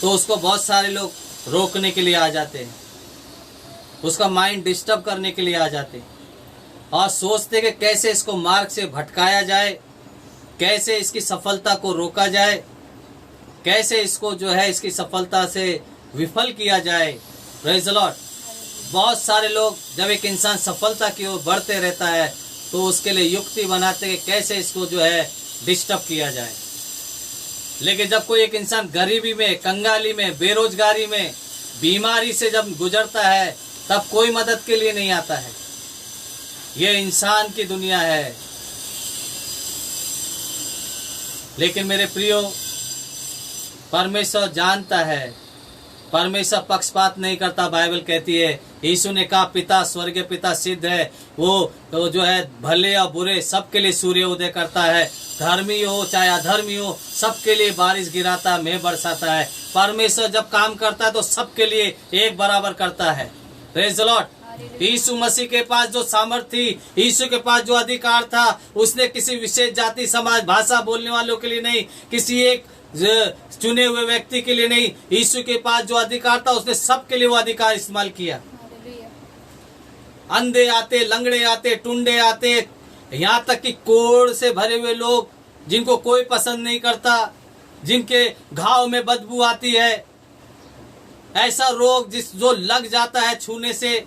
Speaker 1: तो उसको बहुत सारे लोग रोकने के लिए आ जाते हैं, उसका माइंड डिस्टर्ब करने के लिए आ जाते हैं, और सोचते कि कैसे इसको मार्ग से भटकाया जाए, कैसे इसकी सफलता को रोका जाए, कैसे इसको जो है इसकी सफलता से विफल किया जाए। Praise the Lord. बहुत सारे लोग, जब एक इंसान सफलता की ओर बढ़ते रहता है तो उसके लिए युक्ति बनाते हैं कि कैसे इसको जो है डिस्टर्ब किया जाए। लेकिन जब कोई एक इंसान गरीबी में, कंगाली में, बेरोजगारी में, बीमारी से जब गुजरता है, तब कोई मदद के लिए नहीं आता है। यह इंसान की दुनिया है। लेकिन मेरे प्रियो, परमेश्वर जानता है, परमेश्वर पक्षपात नहीं करता। बाइबल कहती है, यीशु ने कहा पिता, स्वर्गीय पिता सिद्ध है, वो जो है भले और बुरे सबके लिए सूर्य उदय करता है, धर्मी हो चाहे अधर्मी हो सबके लिए बारिश गिराता, मेघ बरसाता है। परमेश्वर जब काम करता है तो सबके लिए एक बराबर करता है। Praise the Lord. यीशु मसीह के पास जो सामर्थ थी, यीशु के पास जो अधिकार था, उसने किसी विशेष जाति समाज भाषा बोलने वालों के लिए नहीं, किसी एक चुने हुए व्यक्ति के लिए नहीं, यीशु के पास जो अधिकार था उसने सबके लिए वो अधिकार इस्तेमाल किया। अंधे आते, लंगड़े आते, टुंडे आते, यहाँ तक कि कोढ़ से भरे हुए लोग जिनको कोई पसंद नहीं करता, जिनके घाव में बदबू आती है, ऐसा रोग जो लग जाता है छूने से,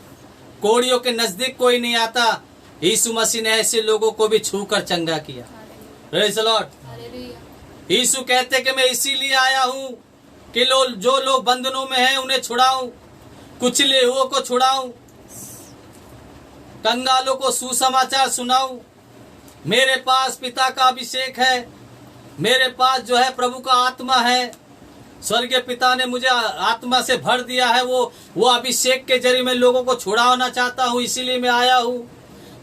Speaker 1: कोड़ियों के नजदीक कोई नहीं आता, यीशु मसीह ने ऐसे लोगों को भी छूकर चंगा किया। Praise the Lord. यीशु कहते कि मैं इसीलिए आया हूँ कि जो लोग बंधनों में हैं उन्हें छुड़ाऊं, कुचले हुओं को छुड़ाऊं, कंगालों को सुसमाचार सुनाऊं। मेरे पास पिता का अभिषेक है, मेरे पास जो है प्रभु का आत्मा है, स्वर्गीय पिता ने मुझे आत्मा से भर दिया है। वो अभिषेक के जरिए मैं लोगों को छुड़ाना चाहता हूँ, इसीलिए मैं आया हूँ,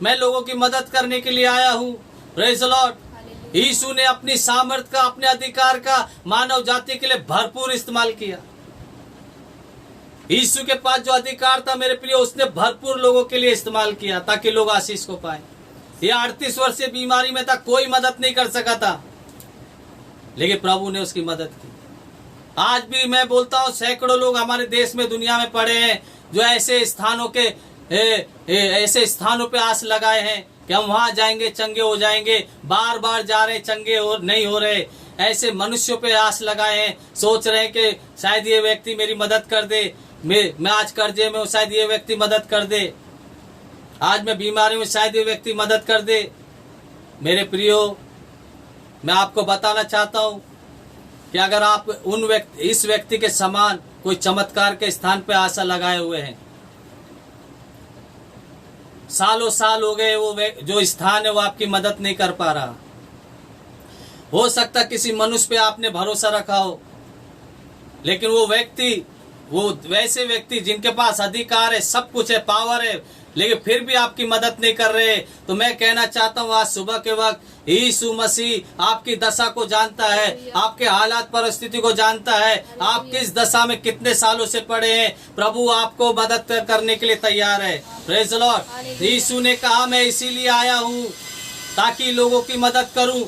Speaker 1: मैं लोगों की मदद करने के लिए आया हूँ। Praise the Lord. यीशु ने अपनी सामर्थ का, अपने अधिकार का मानव जाति के लिए भरपूर इस्तेमाल किया। यीशु के पास जो अधिकार था मेरे प्रिय, उसने भरपूर लोगों के लिए इस्तेमाल किया ताकि लोग आशीष को पाए। ये 38 वर्ष से बीमारी में था, कोई मदद नहीं कर सका था, लेकिन प्रभु ने उसकी मदद की। आज भी मैं बोलता हूँ सैकड़ों लोग हमारे देश में, दुनिया में पड़े हैं जो ऐसे स्थानों पे आस लगाए हैं कि हम वहां जाएंगे चंगे हो जाएंगे, बार बार जा रहे चंगे नहीं हो रहे। ऐसे मनुष्यों पे आस लगाए हैं, सोच रहे हैं कि शायद ये व्यक्ति मेरी मदद कर दे, मैं आज कर्जे में हूं, शायद ये व्यक्ति मदद कर दे, आज मैं बीमारी में, शायद ये व्यक्ति मदद कर दे। मेरे प्रियो, मैं आपको बताना चाहता हूं कि अगर आप इस व्यक्ति के समान कोई चमत्कार के स्थान पे आशा लगाए हुए हैं, सालों साल हो गए, वो जो स्थान है वो आपकी मदद नहीं कर पा रहा। हो सकता किसी मनुष्य पे आपने भरोसा रखा हो, लेकिन वो वैसे व्यक्ति जिनके पास अधिकार है, सब कुछ है, पावर है, लेकिन फिर भी आपकी मदद नहीं कर रहे। तो मैं कहना चाहता हूँ आज सुबह के वक्त यीशु मसीह आपकी दशा को जानता है, आपके हालात परिस्थिति को जानता है, आप किस दशा में कितने सालों से पड़े हैं। प्रभु आपको मदद करने के लिए तैयार है। Praise the Lord. यीशु ने कहा मैं इसीलिए आया हूँ ताकि लोगों की मदद करूं।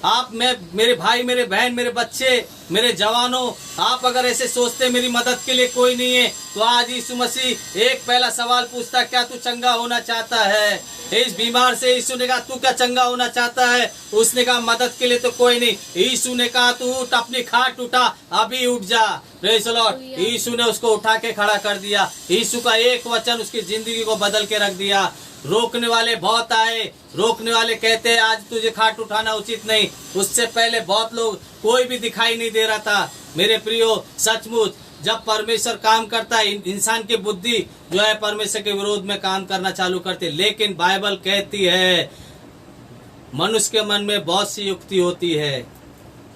Speaker 1: मेरे भाई, मेरे बहन, मेरे बच्चे, मेरे जवानों, आप अगर ऐसे सोचते मेरी मदद के लिए कोई नहीं है, तो आज यीशु मसीह एक पहला सवाल पूछता, क्या तू चंगा होना चाहता है? इस बीमार से यीशु ने कहा तू क्या चंगा होना चाहता है? उसने कहा मदद के लिए तो कोई नहीं। यीशु ने कहा तू उठ, अपनी खाट उठा, अभी उठ जा। Praise the Lord. यीशु ने उसको उठा के खड़ा कर दिया। यीशु का एक वचन उसकी जिंदगी को बदल के रख दिया। रोकने वाले बहुत आए, रोकने वाले कहते हैं आज तुझे खाट उठाना उचित नहीं। उससे पहले बहुत लोग, कोई भी दिखाई नहीं दे रहा था। मेरे प्रियो, सचमुच जब परमेश्वर काम करता है, इंसान की बुद्धि जो है परमेश्वर के विरोध में काम करना चालू करती, लेकिन बाइबल कहती है मनुष्य के मन में बहुत सी युक्ति होती है,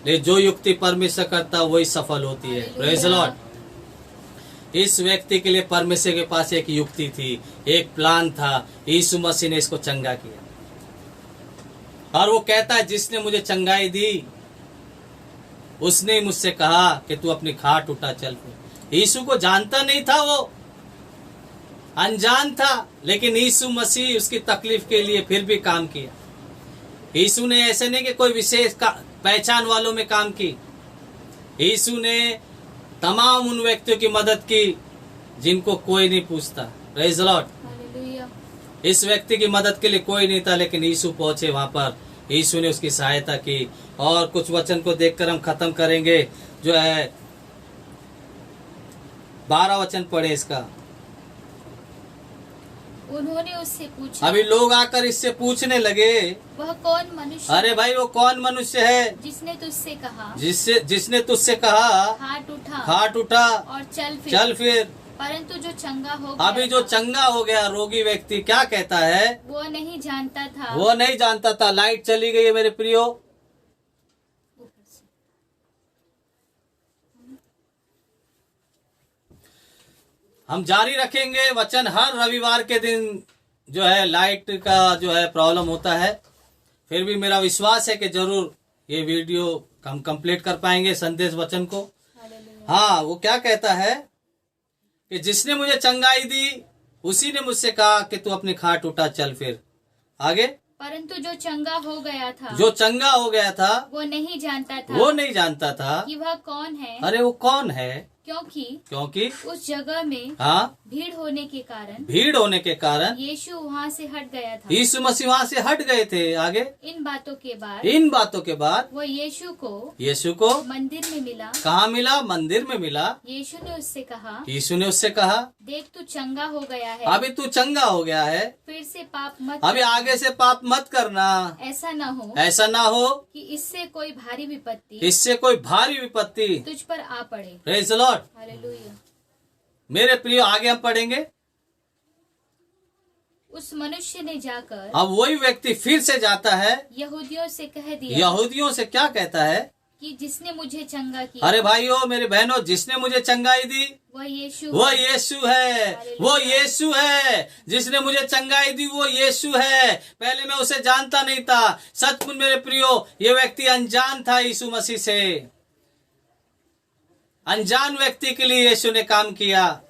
Speaker 1: लेकिन जो युक्ति परमेश्वर करता है वही सफल होती है। Praise the Lord. इस व्यक्ति के लिए परमेश्वर के पास एक युक्ति थी, एक प्लान था। यीशु मसीह ने इसको चंगा किया। और वो कहता है जिसने मुझे चंगाई दी उसने मुझसे कहा कि तू अपनी खाट उठा चल। यीशु को जानता नहीं था, वो अनजान था, लेकिन यीशु मसीह उसकी तकलीफ के लिए फिर भी काम किया। यीशु ने ऐसे नहीं कि कोई विशेष पहचान वालों में काम की, यीशु ने तमाम उन व्यक्तियों की मदद की जिनको कोई नहीं पूछता। Praise the Lord. इस व्यक्ति की मदद के लिए कोई नहीं था, लेकिन यीशु पहुंचे वहां पर, यीशु ने उसकी सहायता की। और कुछ वचन को देखकर हम खत्म करेंगे, जो है 12 वचन पढ़े इसका।
Speaker 2: उन्होंने उससे पूछा,
Speaker 1: अभी लोग आकर इससे पूछने लगे
Speaker 2: वह कौन मनुष्य?
Speaker 1: अरे भाई वो कौन मनुष्य है
Speaker 2: जिसने तुझसे कहा,
Speaker 1: जिसने तुझसे कहा खाट उठा
Speaker 2: और चल फिर। परंतु जो चंगा हो गया,
Speaker 1: अभी जो चंगा हो गया रोगी व्यक्ति क्या कहता है?
Speaker 2: वो नहीं जानता था।
Speaker 1: लाइट चली गई है मेरे प्रियो। हम जारी रखेंगे वचन। हर रविवार के दिन जो है लाइट का जो है प्रॉब्लम होता है, फिर भी मेरा विश्वास है कि जरूर ये वीडियो हम कंप्लीट कर पाएंगे संदेश वचन को। हाँ, वो क्या कहता है कि जिसने मुझे चंगाई दी उसी ने मुझसे कहा कि तू अपनी खाट उठा चल। फिर आगे,
Speaker 2: परंतु जो चंगा हो गया था वो नहीं जानता था कि वह कौन है।
Speaker 1: अरे वो कौन है? क्योंकि
Speaker 2: उस जगह में भीड़ होने के कारण यीशु वहाँ से हट गया था।
Speaker 1: यीशु मसीह वहाँ से हट गए थे। आगे,
Speaker 2: इन बातों के बाद
Speaker 1: वो
Speaker 2: यीशु
Speaker 1: को
Speaker 2: मंदिर में मिला।
Speaker 1: कहाँ मिला? मंदिर में मिला।
Speaker 2: यीशु ने
Speaker 1: उससे कहा
Speaker 2: देख, तू चंगा हो गया है।
Speaker 1: अभी तू चंगा हो गया है,
Speaker 2: फिर से पाप मत
Speaker 1: अभी आगे से पाप मत करना।
Speaker 2: ऐसा न हो कि इससे कोई भारी विपत्ति तुझ पर आ पड़े।
Speaker 1: Praise the Lord.
Speaker 2: हालेलुया।
Speaker 1: मेरे प्रिय, आगे हम पढ़ेंगे।
Speaker 2: उस मनुष्य ने जाकर,
Speaker 1: अब वही व्यक्ति फिर से जाता है,
Speaker 2: यहूदियों से कह दिया।
Speaker 1: यहूदियों से क्या कहता है?
Speaker 2: कि जिसने मुझे चंगा किया।
Speaker 1: अरे भाइयों, मेरे बहनों, जिसने मुझे चंगाई दी
Speaker 2: वो यीशु
Speaker 1: है। वो यीशु है जिसने मुझे चंगाई दी। वो यीशु है। पहले मैं उसे जानता नहीं था। सचमुच मेरे प्रियो, ये व्यक्ति अनजान था यीशु मसीह से। अनजान व्यक्ति के लिए यीशु ने काम किया।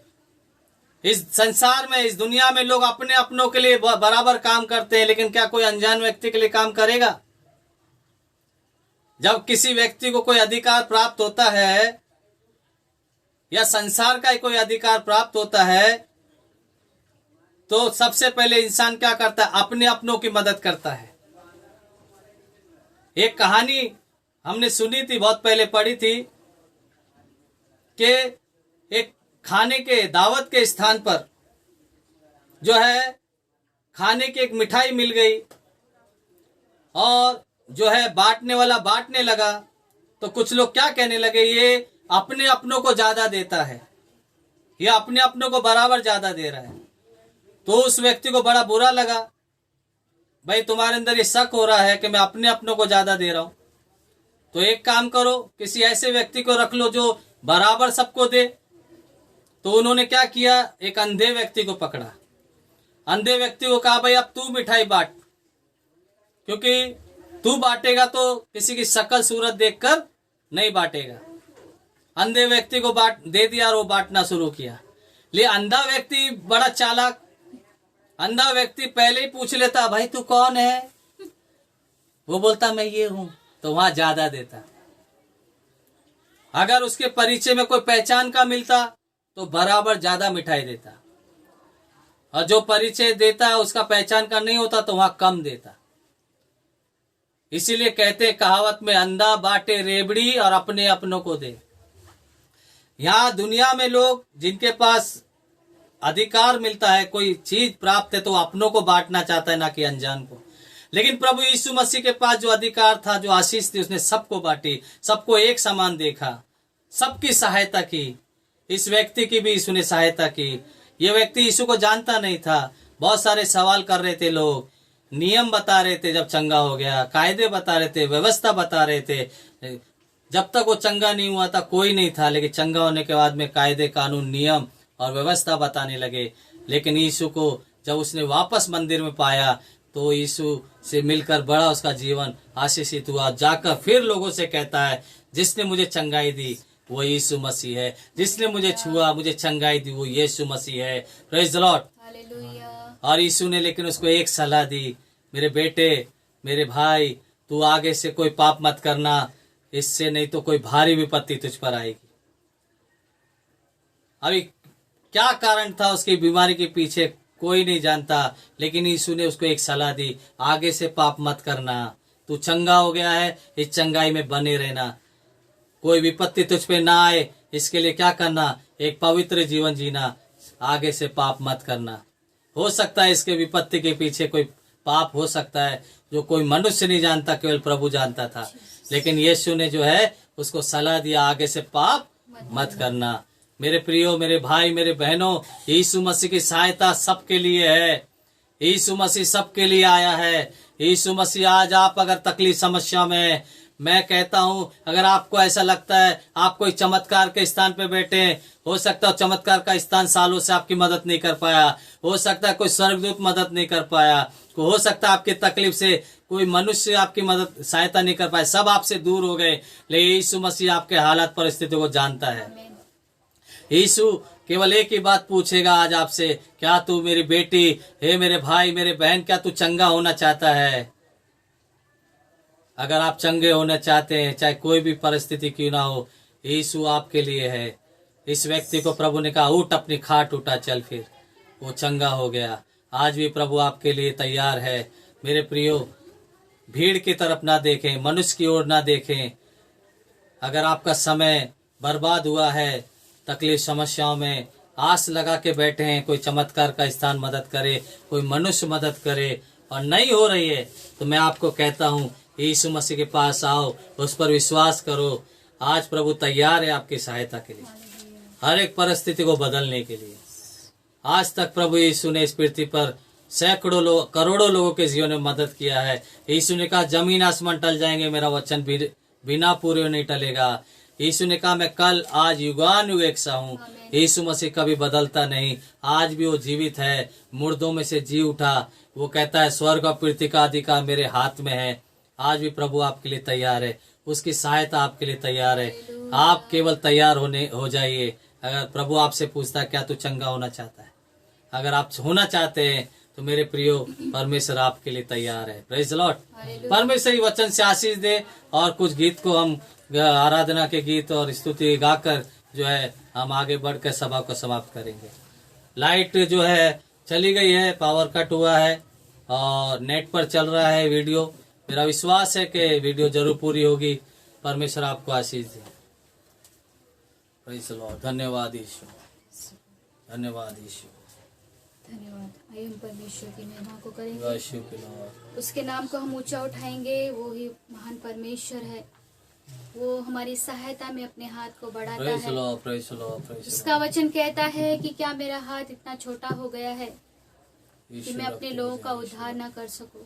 Speaker 1: इस संसार में, इस दुनिया में लोग अपने अपनों के लिए बराबर काम करते हैं, लेकिन क्या कोई अनजान व्यक्ति के लिए काम करेगा? जब किसी व्यक्ति को कोई अधिकार प्राप्त होता है या संसार का कोई अधिकार प्राप्त होता है, तो सबसे पहले इंसान क्या करता है? अपने अपनों की मदद करता है। एक कहानी हमने सुनी थी, बहुत पहले पढ़ी थी, कि एक खाने के दावत के स्थान पर जो है खाने की एक मिठाई मिल गई और जो है बांटने वाला बांटने लगा, तो कुछ लोग क्या कहने लगे, ये अपने अपनों को ज्यादा देता है, ये अपने अपनों को बराबर ज्यादा दे रहा है। तो उस व्यक्ति को बड़ा बुरा लगा, भाई तुम्हारे अंदर ये शक हो रहा है कि मैं अपने अपनों को ज्यादा दे रहा हूं। तो एक काम करो, किसी ऐसे व्यक्ति को रख लो जो बराबर सबको दे। तो उन्होंने क्या किया, एक अंधे व्यक्ति को पकड़ा। अंधे व्यक्ति को कहा, भाई अब तू मिठाई बांट, क्योंकि तू बांटेगा तो किसी की शक्ल सूरत देखकर नहीं बांटेगा। अंधे व्यक्ति को दे दिया और वो बांटना शुरू किया। ले अंधा व्यक्ति बड़ा चालाक, अंधा व्यक्ति पहले ही पूछ लेता, भाई तू कौन है? वो बोलता मैं ये हूं, तो वहां ज्यादा देता। अगर उसके परिचय में कोई पहचान का मिलता तो बराबर ज्यादा मिठाई देता, और जो परिचय देता है उसका पहचान का नहीं होता तो वहां कम देता। इसीलिए कहते कहावत में, अंधा बांटे रेबड़ी और अपने अपनों को दे। यहाँ दुनिया में लोग जिनके पास अधिकार मिलता है, कोई चीज प्राप्त है, तो अपनों को बांटना चाहता है, ना कि अनजान को। लेकिन प्रभु यीशु मसीह के पास जो अधिकार था, जो आशीष थी, उसने सबको बांटी, सबको एक समान देखा, सबकी सहायता की। इस व्यक्ति की भी यीशु ने सहायता की। ये व्यक्ति यीशु को जानता नहीं था। बहुत सारे सवाल कर रहे थे लोग, नियम बता रहे थे, जब चंगा हो गया कायदे बता रहे थे, व्यवस्था बता रहे थे। जब तक वो चंगा नहीं हुआ था कोई नहीं था, लेकिन चंगा होने के बाद में कायदे कानून नियम और व्यवस्था बताने लगे। लेकिन यीशु को जब उसने वापस मंदिर में पाया तो यीशु से मिलकर बड़ा उसका जीवन आशीषित हुआ। जाकर फिर लोगों से कहता है, जिसने मुझे चंगाई दी वो यीशु मसीह है, जिसने मुझे छुआ, मुझे चंगाई दी, वो यीशु मसीह है। Praise the Lord. और यीशु ने लेकिन उसको एक सलाह दी, मेरे बेटे, मेरे भाई, तू आगे से कोई पाप मत करना, इससे नहीं तो कोई भारी विपत्ति तुझ पर आएगी। अभी क्या कारण था उसकी बीमारी के पीछे कोई नहीं जानता, लेकिन यीशु ने उसको एक सलाह दी, आगे से पाप मत करना, तू चंगा हो गया है, इस चंगाई में बने रहना, कोई विपत्ति तुझ पे ना आए, इसके लिए क्या करना, एक पवित्र जीवन जीना, आगे से पाप मत करना। हो सकता है इसके विपत्ति के पीछे कोई पाप हो सकता है जो कोई मनुष्य नहीं जानता, केवल प्रभु जानता था। लेकिन यीशु ने जो है उसको सलाह दिया, आगे से पाप मत करना। मेरे प्रियो, मेरे भाई, मेरे बहनों, यीशु मसीह की सहायता सबके लिए है। यीशु मसीह सबके लिए आया है। यीशु मसीह, आज आप अगर तकलीफ समस्या में, मैं कहता हूँ, अगर आपको ऐसा लगता है आप कोई चमत्कार के स्थान पे बैठे हैं, हो सकता है चमत्कार का स्थान सालों से आपकी मदद नहीं कर पाया, हो सकता है कोई स्वर्गदूत मदद नहीं कर पाया, हो सकता है आपकी तकलीफ से कोई मनुष्य आपकी मदद सहायता नहीं कर पाया, सब आपसे दूर हो गए, लेकिन यीशु मसीह आपके हालात परिस्थितियों को जानता है। यीशु केवल एक ही बात पूछेगा आज आपसे, क्या तू मेरी बेटी, हे मेरे भाई मेरे बहन, क्या तू चंगा होना चाहता है? अगर आप चंगे होना चाहते हैं, चाहे कोई भी परिस्थिति क्यों ना हो, यीशु आपके लिए है। इस व्यक्ति को प्रभु ने कहा, उठ अपनी खाट उठा चल, फिर वो चंगा हो गया। आज भी प्रभु आपके लिए तैयार है। मेरे प्रियो, भीड़ की तरफ ना देखें, मनुष्य की ओर ना देखें। अगर आपका समय बर्बाद हुआ है, तकलीफ समस्याओं में आस लगा के बैठे हैं, कोई चमत्कार का स्थान मदद करे, कोई मनुष्य मदद करे और नहीं हो रही है, तो मैं आपको कहता हूँ यीशु मसीह के पास आओ, उस पर विश्वास करो। आज प्रभु तैयार है आपकी सहायता के लिए, हर एक परिस्थिति को बदलने के लिए। आज तक प्रभु यीशु ने इस पृथ्वी पर सैकड़ों लोग, करोड़ों लोगों के जीवन में मदद किया है। यीशु ने कहा, जमीन आसमान टल जाएंगे, मेरा वचन बिना पूरे नहीं टलेगा। यीशु ने कहा, मैं कल आज युगानुयुग एक सा हूँ। यीशु मसीह कभी बदलता नहीं, आज भी वो जीवित है, मुर्दों में से जी उठा। वो कहता है, स्वर्ग और पृथ्वी का अधिकार मेरे हाथ में है। आज भी प्रभु आपके लिए तैयार है, उसकी सहायता आपके लिए तैयार है। आप केवल तैयार हो जाइए। अगर प्रभु आपसे पूछता है, क्या तू चंगा होना चाहता है? अगर आप होना चाहते हैं तो मेरे प्रियो, परमेश्वर आपके लिए तैयार है। Praise the Lord. परमेश्वर वचन से आशीष दे। और कुछ गीत को हम, आराधना के गीत और स्तुति गाकर जो है हम आगे बढ़कर सभा को समाप्त करेंगे। लाइट जो है चली गई है, पावर कट हुआ है और नेट पर चल रहा है वीडियो। मेरा विश्वास है कि वीडियो जरूर पूरी होगी। परमेश्वर आपको आशीष दे। Praise the Lord. धन्यवाद यीशु, धन्यवाद यीशु,
Speaker 2: धन्यवाद। आइए हम परमेश्वर की महिमा को करेंगे, उसके नाम को हम ऊंचा उठाएंगे। वो ही महान परमेश्वर है, वो हमारी सहायता में अपने हाथ को बढ़ाता है। उसका वचन कहता है कि क्या मेरा हाथ इतना छोटा हो गया है कि मैं अपने लोगों का उद्धार न कर सकूं।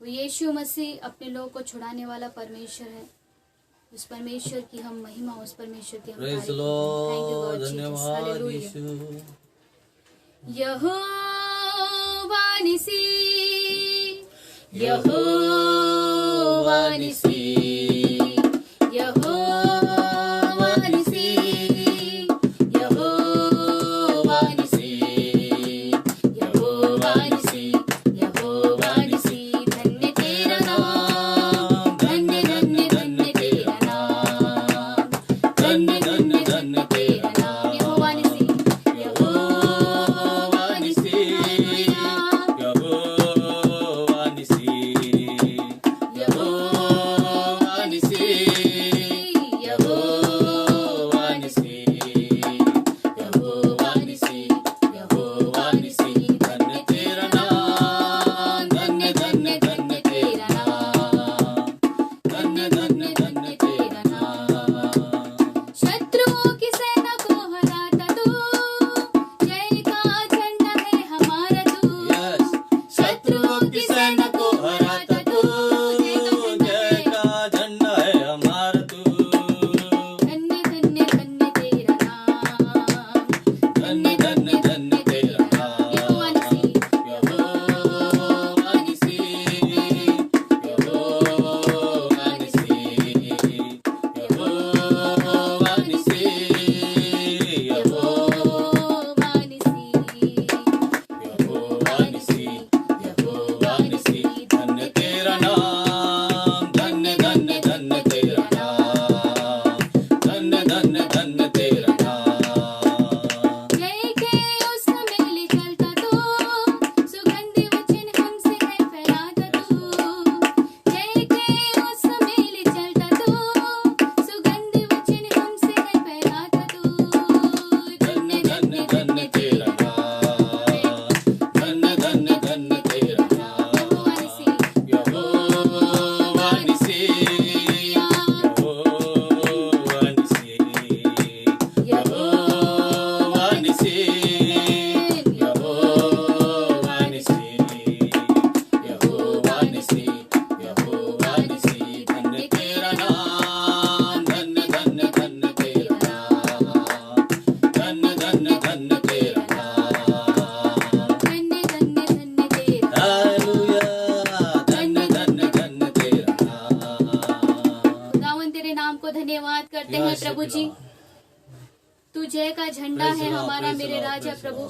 Speaker 2: वो यीशु मसीह अपने लोगों को छुड़ाने वाला परमेश्वर है। उस परमेश्वर की हम महिमा, उस परमेश्वर की हम तारीफ करें। धन्यवाद यीशु। यहोवा निसी, यहोवा निसी, यहोवा निसी, यहोवा निसी, यहोवा निसी, यहोवा निसी। धन्य तेरा नाम, धन्य धन्य धन्य तेरा नाम, धन्य धन्य धन्य तेरा नाम। यहोवा निसी, यहोवा निसी, यहोवा निसी, यहोवा प्रभु जी, तू जय का झंडा है हमारा मेरे राजा प्रभु।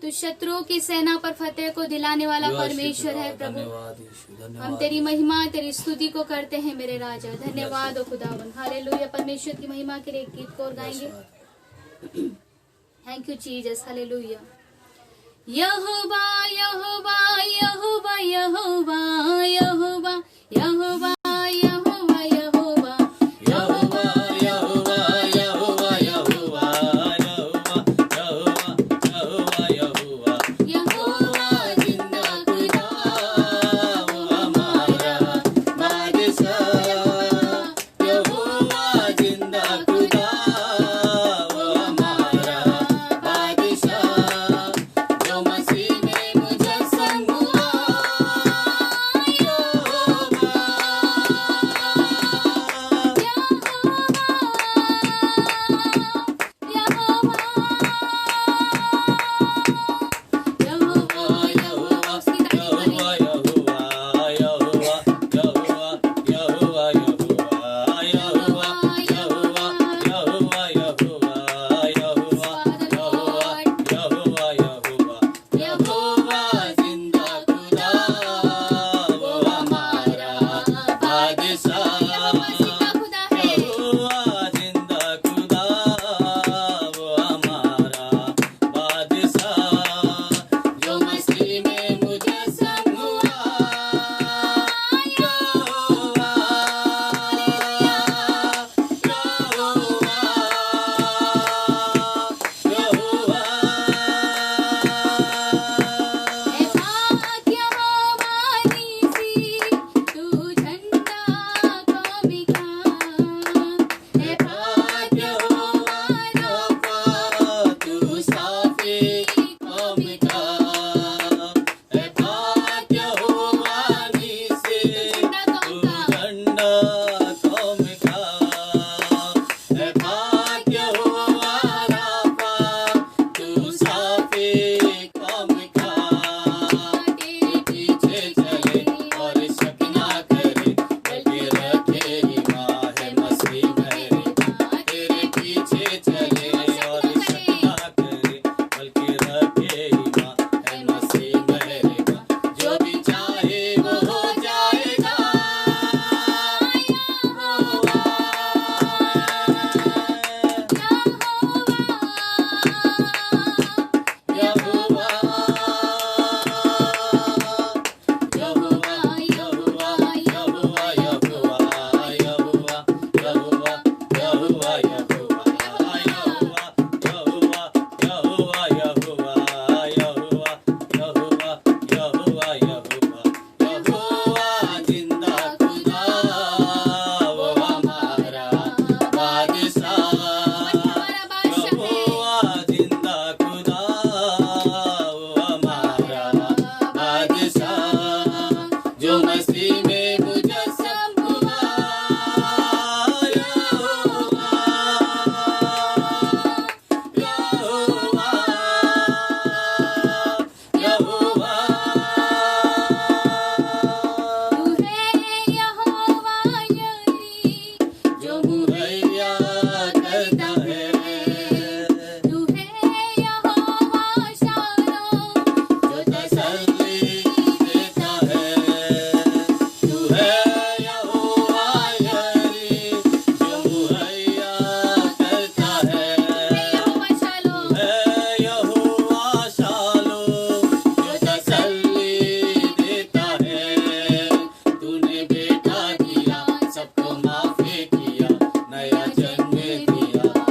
Speaker 2: तू शत्रुओं की सेना पर फतेह को दिलाने वाला परमेश्वर है प्रभु। हम तेरी महिमा तेरी स्तुति को करते हैं मेरे राजा। धन्यवाद ओ खुदावन। हालेलुया। परमेश्वर की महिमा के लिए एक गीत को और गाएंगे। Thank you Jesus. हालेलुया। यहोवा यहोवा यहोवा यहोवा यहोवा यहोवा
Speaker 3: नया जन्म दिया।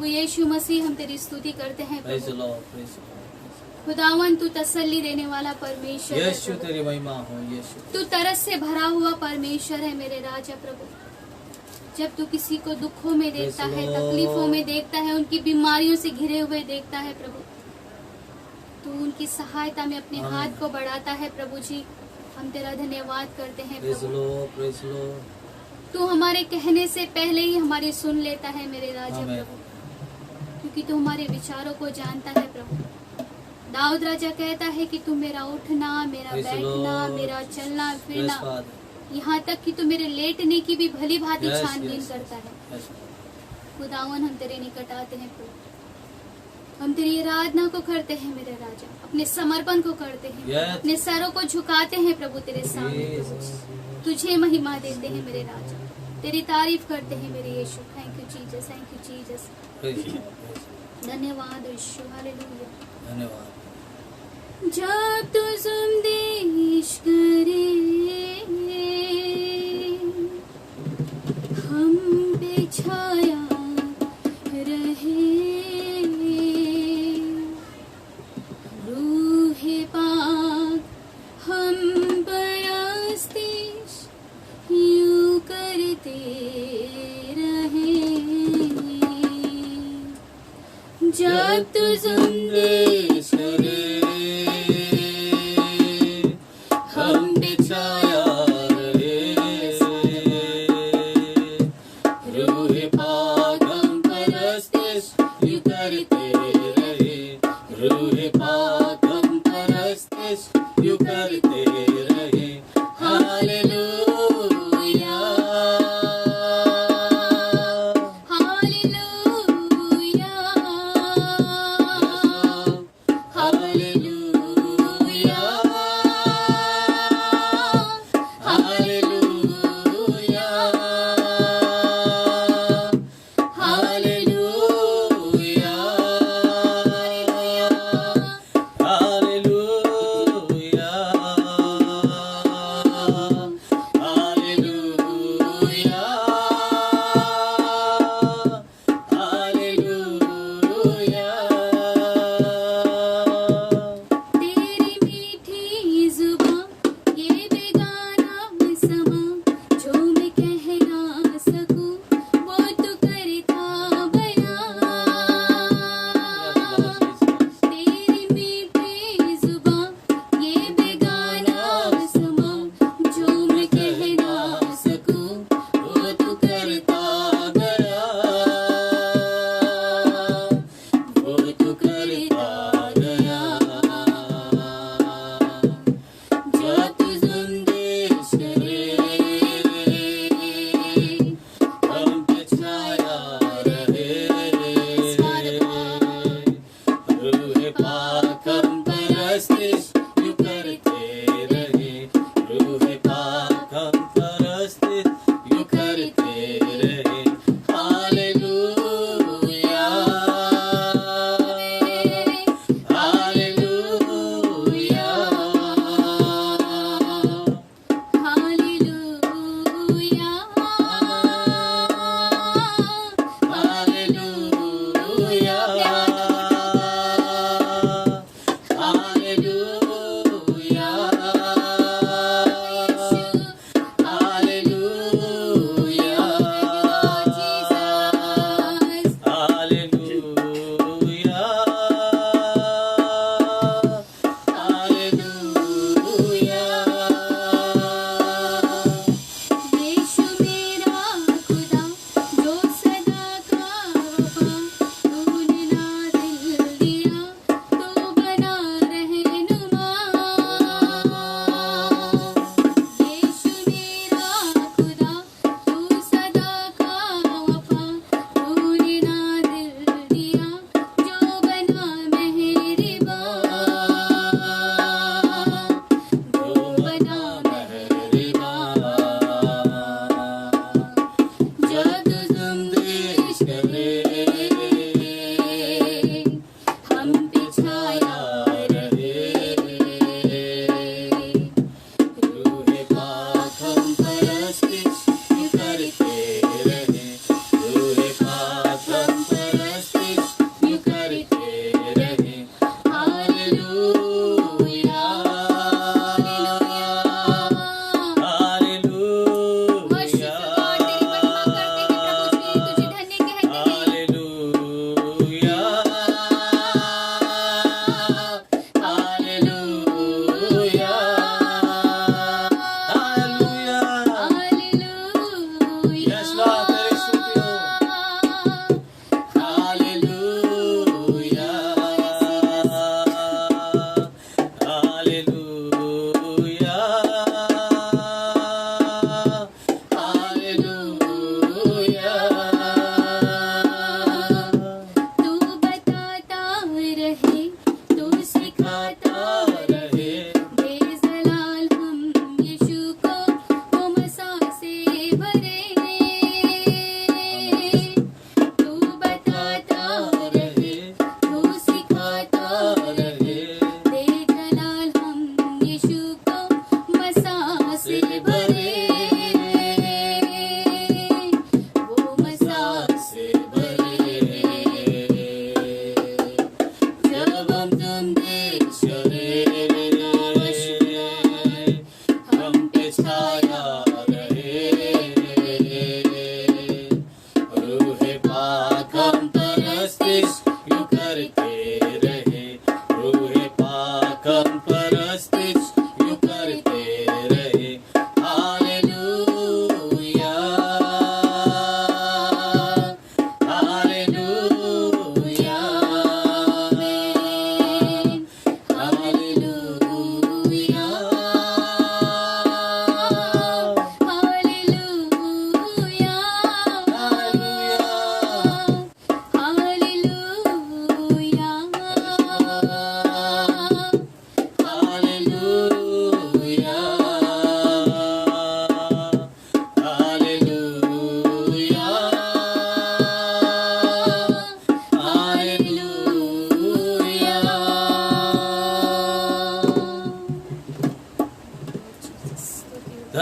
Speaker 2: प्रभु यीशु मसीह हम तेरी स्तुति करते हैं
Speaker 1: Praise the
Speaker 2: Prabhu.
Speaker 1: Lord, praise the Lord।
Speaker 2: खुदावन तू तसल्ली देने वाला परमेश्वर है
Speaker 1: यीशु
Speaker 2: प्रभु।
Speaker 1: तेरी महिमा हो यीशु।
Speaker 2: तू तरस से भरा हुआ परमेश्वर है मेरे राजा प्रभु। जब तू किसी को दुखों में देखता है,
Speaker 1: Lord।
Speaker 2: तकलीफों में देखता है, उनकी बीमारियों से घिरे हुए देखता है प्रभु, तू उनकी सहायता में अपने
Speaker 1: आमीन।
Speaker 2: हाथ को बढ़ाता है प्रभु जी। हम तेरा धन्यवाद करते हैं
Speaker 1: Praise the
Speaker 2: Prabhu.
Speaker 1: Lord, praise the Lord।
Speaker 2: तू हमारे कहने से पहले ही हमारी सुन लेता है मेरे राजा
Speaker 1: आमीन।
Speaker 2: प्रभु, क्योंकि तू हमारे विचारों को जानता है प्रभु। दाऊद राजा कहता है कि तू मेरा उठना, मेरा
Speaker 1: Praise the
Speaker 2: बैठना,
Speaker 1: Lord।
Speaker 2: मेरा चलना
Speaker 1: Yes,
Speaker 2: फिरना,
Speaker 1: Father।
Speaker 2: यहाँ तक कि तू मेरे लेटने की भी भली भांति
Speaker 1: Yes,
Speaker 2: छानबीन
Speaker 1: yes,
Speaker 2: करता है।
Speaker 1: yes।
Speaker 2: खुदावन हम तेरे निकट आते हैं प्रभु, हम तेरी आराधना को करते हैं मेरे राजा, अपने समर्पण को करते हैं,
Speaker 1: Yes।
Speaker 2: अपने सरों को झुकाते हैं प्रभु तेरे सामने
Speaker 1: Yes।
Speaker 2: प्रभु। तुझे महिमा देते हैं मेरे राजा, तेरी तारीफ करते हैं मेरे यीशु। Thank you Jesus, thank you Jesus.
Speaker 1: Praise the Lord, praise the Lord।
Speaker 2: धन्यवाद यीशु, हालेलुया।
Speaker 1: धन्यवाद।
Speaker 2: जब तू संदेश करे हम पे छाया रहे, रूहे पाक हम परस्तिश यूं करते रहे। जब तू संदेश करे
Speaker 1: हम बिछाया रहे, रूहे पाक हम परस्तिश यूं करते रहे, रूहे पाक हम परस्तिश यूं करते रहे। हालेलुया,
Speaker 2: हालेलुया,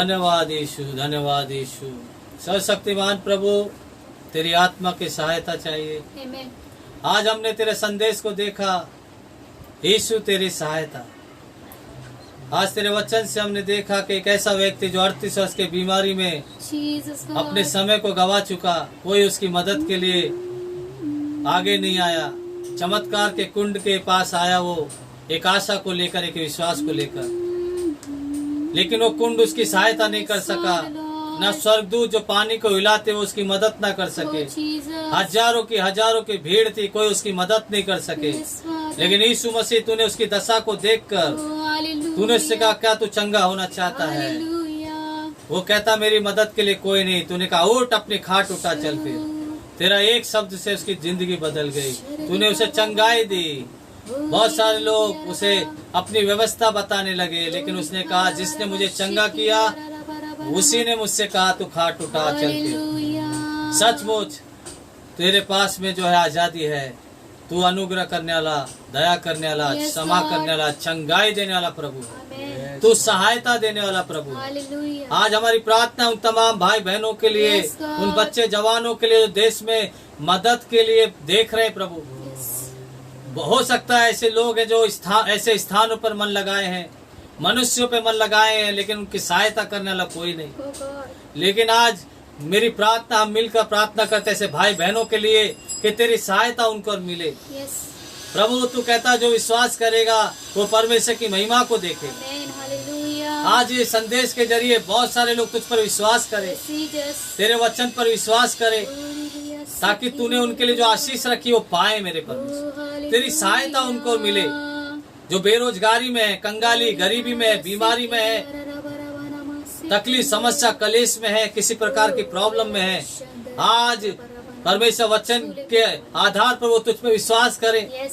Speaker 1: धन्यवाद यीशु, धन्यवाद यीशु। सर्वशक्तिमान प्रभु, तेरी आत्मा की सहायता चाहिए। आज हमने तेरे संदेश को देखा यीशु, तेरी सहायता। आज तेरे वचन से हमने देखा कि एक ऐसा व्यक्ति जो 38 वर्ष की बीमारी में अपने समय को गवा चुका, कोई उसकी मदद के लिए आगे नहीं आया। चमत्कार के कुंड के पास आया, वो एक आशा को लेकर, एक विश्वास को लेकर, लेकिन वो कुंड उसकी सहायता नहीं कर सका। न स्वर्गदूत जो पानी को हिलाते वो उसकी मदद न कर सके। हजारों की भीड़ थी, कोई उसकी मदद नहीं कर सके। लेकिन यीशु मसीह, तूने उसकी दशा को देखकर तूने उससे कहा, क्या तू चंगा होना चाहता है? वो कहता, मेरी मदद के लिए कोई नहीं। तूने कहा, उठ, अपनी खाट उठा, चल। फिर तेरा एक शब्द से उसकी जिंदगी बदल गई। तूने उसे चंगाई दी। बहुत सारे लोग उसे अपनी व्यवस्था बताने लगे, लेकिन उसने कहा, जिसने मुझे चंगा किया उसी ने मुझसे कहा, तू खाट उठा, चल। फिर सचमुच तेरे पास में जो है आजादी है। तू अनुग्रह करने वाला, दया करने वाला, क्षमा करने वाला, चंगाई देने वाला प्रभु, तू सहायता देने वाला प्रभु। आज हमारी प्रार्थना उन तमाम भाई बहनों के लिए, उन बच्चे जवानों के लिए जो देश में मदद के लिए देख रहे हैं प्रभु। हो सकता है ऐसे लोग हैं जो ऐसे स्थानों पर मन लगाए हैं, मनुष्यों पे मन लगाए हैं, लेकिन उनकी सहायता करने वाला कोई नहीं। लेकिन आज मेरी प्रार्थना, हम मिलकर प्रार्थना करते ऐसे भाई बहनों के लिए कि तेरी सहायता उनको मिले। प्रभु, तू कहता जो विश्वास करेगा वो परमेश्वर की महिमा को देखेगा। आज ये संदेश के जरिए बहुत सारे लोग तुझ पर विश्वास करें, तेरे वचन पर विश्वास करें, ताकि तूने उनके लिए जो आशीष रखी वो पाए। मेरे परमेश्वर, तेरी सहायता उनको मिले। जो बेरोजगारी में है, कंगाली, गरीबी में है, बीमारी में है, तकलीफ, समस्या, कलेश में है, किसी प्रकार की प्रॉब्लम में है, आज परमेश्वर वचन के आधार पर वो तुझ पे विश्वास करें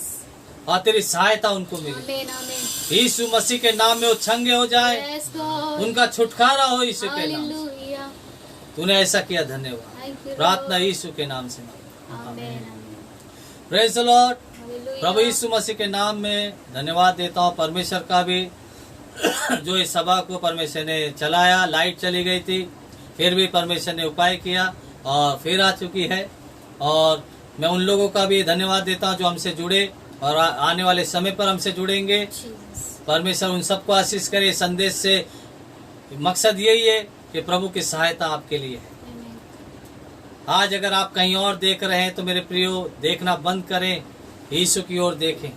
Speaker 1: और तेरी सहायता उनको मिले। यीशु मसीह के नाम में वो चंगे हो जाए, उनका छुटकारा हो यीशु के नाम से। तूने ऐसा किया, धन्यवाद। प्रार्थना यीशु के नाम से, आमीन। Praise the Lord. प्रभु यीशु मसीह के नाम में धन्यवाद देता हूँ परमेश्वर का भी, जो इस सभा को परमेश्वर ने चलाया। लाइट चली गई थी, फिर भी परमेश्वर ने उपाय किया और फिर आ चुकी है। और मैं उन लोगों का भी धन्यवाद देता हूँ जो हमसे जुड़े और आने वाले समय पर हमसे जुड़ेंगे। परमेश्वर उन सबको आशीष करे। संदेश से मकसद यही है कि प्रभु की सहायता आपके लिए है। आज अगर आप कहीं और देख रहे हैं तो मेरे प्रियो, देखना बंद करें, यीशु की ओर देखें।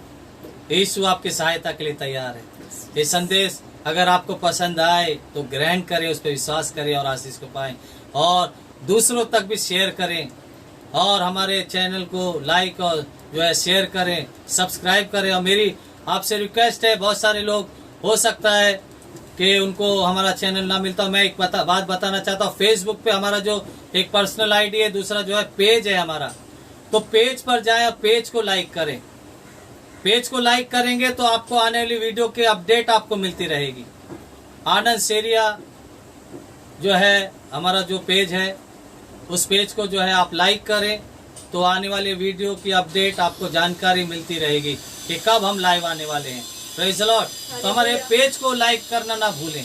Speaker 1: यीशु आपकी सहायता के लिए तैयार है। ये संदेश अगर आपको पसंद आए तो ग्रहण करें, उस पर विश्वास करें और आशीष को पाएं, और दूसरों तक भी शेयर करें, और हमारे चैनल को लाइक और जो है शेयर करें, सब्सक्राइब करें। और मेरी आपसे रिक्वेस्ट है, बहुत सारे लोग हो सकता है कि उनको हमारा चैनल ना मिलता। मैं एक बात बताना चाहता हूँ। फेसबुक पे हमारा जो एक पर्सनल आईडी है, दूसरा जो है पेज है हमारा, तो पेज पर जाएं और पेज को लाइक करें। पेज को लाइक करेंगे तो आपको आने वाली वीडियो के अपडेट आपको मिलती रहेगी। आनंद सेरिया जो है हमारा जो पेज है, उस पेज को जो है आप लाइक करें तो आने वाली वीडियो की अपडेट आपको जानकारी मिलती रहेगी कि कब हम लाइव आने वाले हैं। Praise the Lord. तो हमारे पेज को लाइक करना ना भूलें,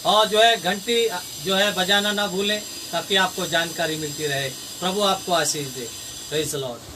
Speaker 1: और जो है घंटी जो है बजाना ना भूलें, ताकि आपको जानकारी मिलती रहे। प्रभु आपको आशीष दे। Praise the Lord.